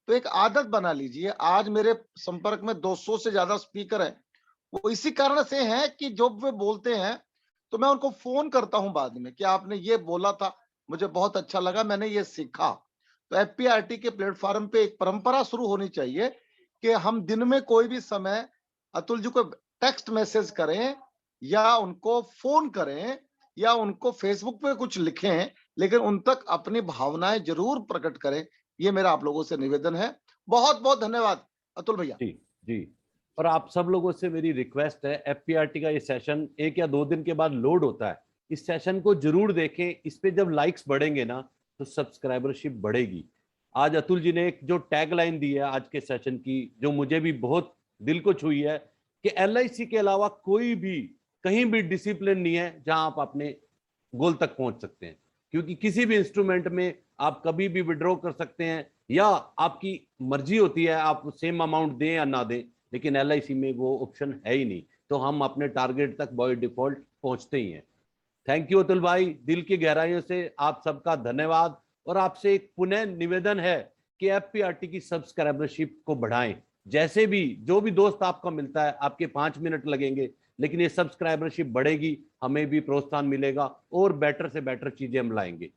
[SPEAKER 5] तो एक आदत बना लीजिए। आज मेरे संपर्क में 200 से ज्यादा स्पीकर हैं। वो इसी कारण से हैं कि जो वे बोलते हैं तो मैं उनको फोन करता हूं बाद में कि आपने ये बोला था, मुझे बहुत अच्छा लगा, मैंने ये सीखा। तो एफपीआरटी के प्लेटफॉर्म पे एक परंपरा शुरू होनी चाहिए कि हम दिन में कोई भी समय अतुल जी को टेक्स्ट मैसेज करें या उनको फोन करें या उनको फेसबुक पे कुछ लिखें, लेकिन उन तक अपनी भावनाएं जरूर प्रकट करें। ये मेरा आप लोगों से निवेदन है। बहुत बहुत धन्यवाद अतुल भैया।
[SPEAKER 1] जी जी। और आप सब लोगों से मेरी रिक्वेस्ट है, एफपीआरटी का ये सेशन 1 या 2 दिन के बाद लोड होता है, इस सेशन को जरूर देखें। इस पे जब लाइक्स बढ़ेंगे ना तो सब्सक्राइबरशिप बढ़ेगी। आज अतुल जी ने एक जो टैगलाइन दी है आज के सेशन की, जो मुझे भी बहुत दिल को छुई है, कि एलआईसी के अलावा कोई भी कहीं भी डिसिप्लिन नहीं है जहां आप अपने गोल तक पहुंच सकते हैं। क्योंकि किसी भी इंस्ट्रूमेंट में आप कभी भी विड्रॉ कर सकते हैं, या आपकी मर्जी होती है आप सेम अमाउंट दें या ना दें, लेकिन एलआईसी में वो ऑप्शन है ही नहीं। तो हम अपने टारगेट तक बाय डिफॉल्ट पहुंचते ही हैं। थैंक यू अतुल भाई, दिल की गहराइयों से आप सबका धन्यवाद। और आपसे एक पुनः निवेदन है कि एफपीआरटी की सब्सक्राइबरशिप को बढ़ाएं। जैसे भी जो भी दोस्त आपका मिलता है, आपके 5 मिनट लगेंगे, लेकिन ये सब्सक्राइबरशिप बढ़ेगी, हमें भी प्रोत्साहन मिलेगा और बेटर से बेटर चीजें हम लाएंगे।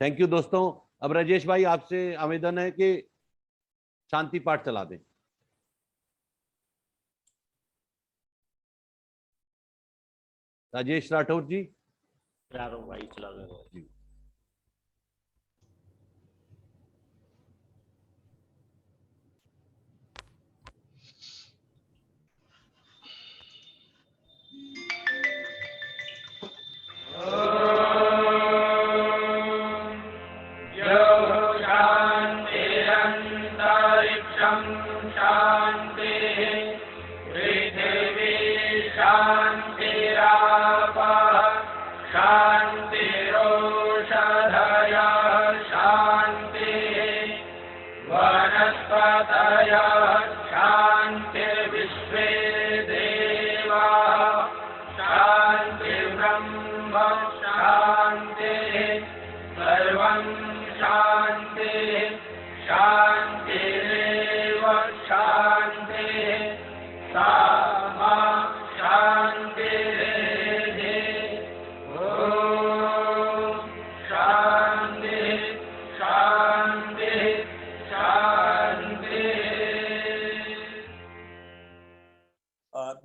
[SPEAKER 1] थैंक यू दोस्तों। अब राजेश भाई आपसे आवेदन है कि शांति पाठ चला दें। राजेश राठौर जी।
[SPEAKER 10] चला रहा हूँ भाई, चला रहा हूँ
[SPEAKER 1] जी।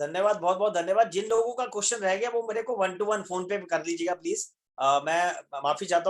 [SPEAKER 6] धन्यवाद, बहुत बहुत धन्यवाद। जिन लोगों का क्वेश्चन रह गया वो मेरे को 1-to-1 फोन पे कर लीजिएगा प्लीज। मैं माफी चाहता हूँ।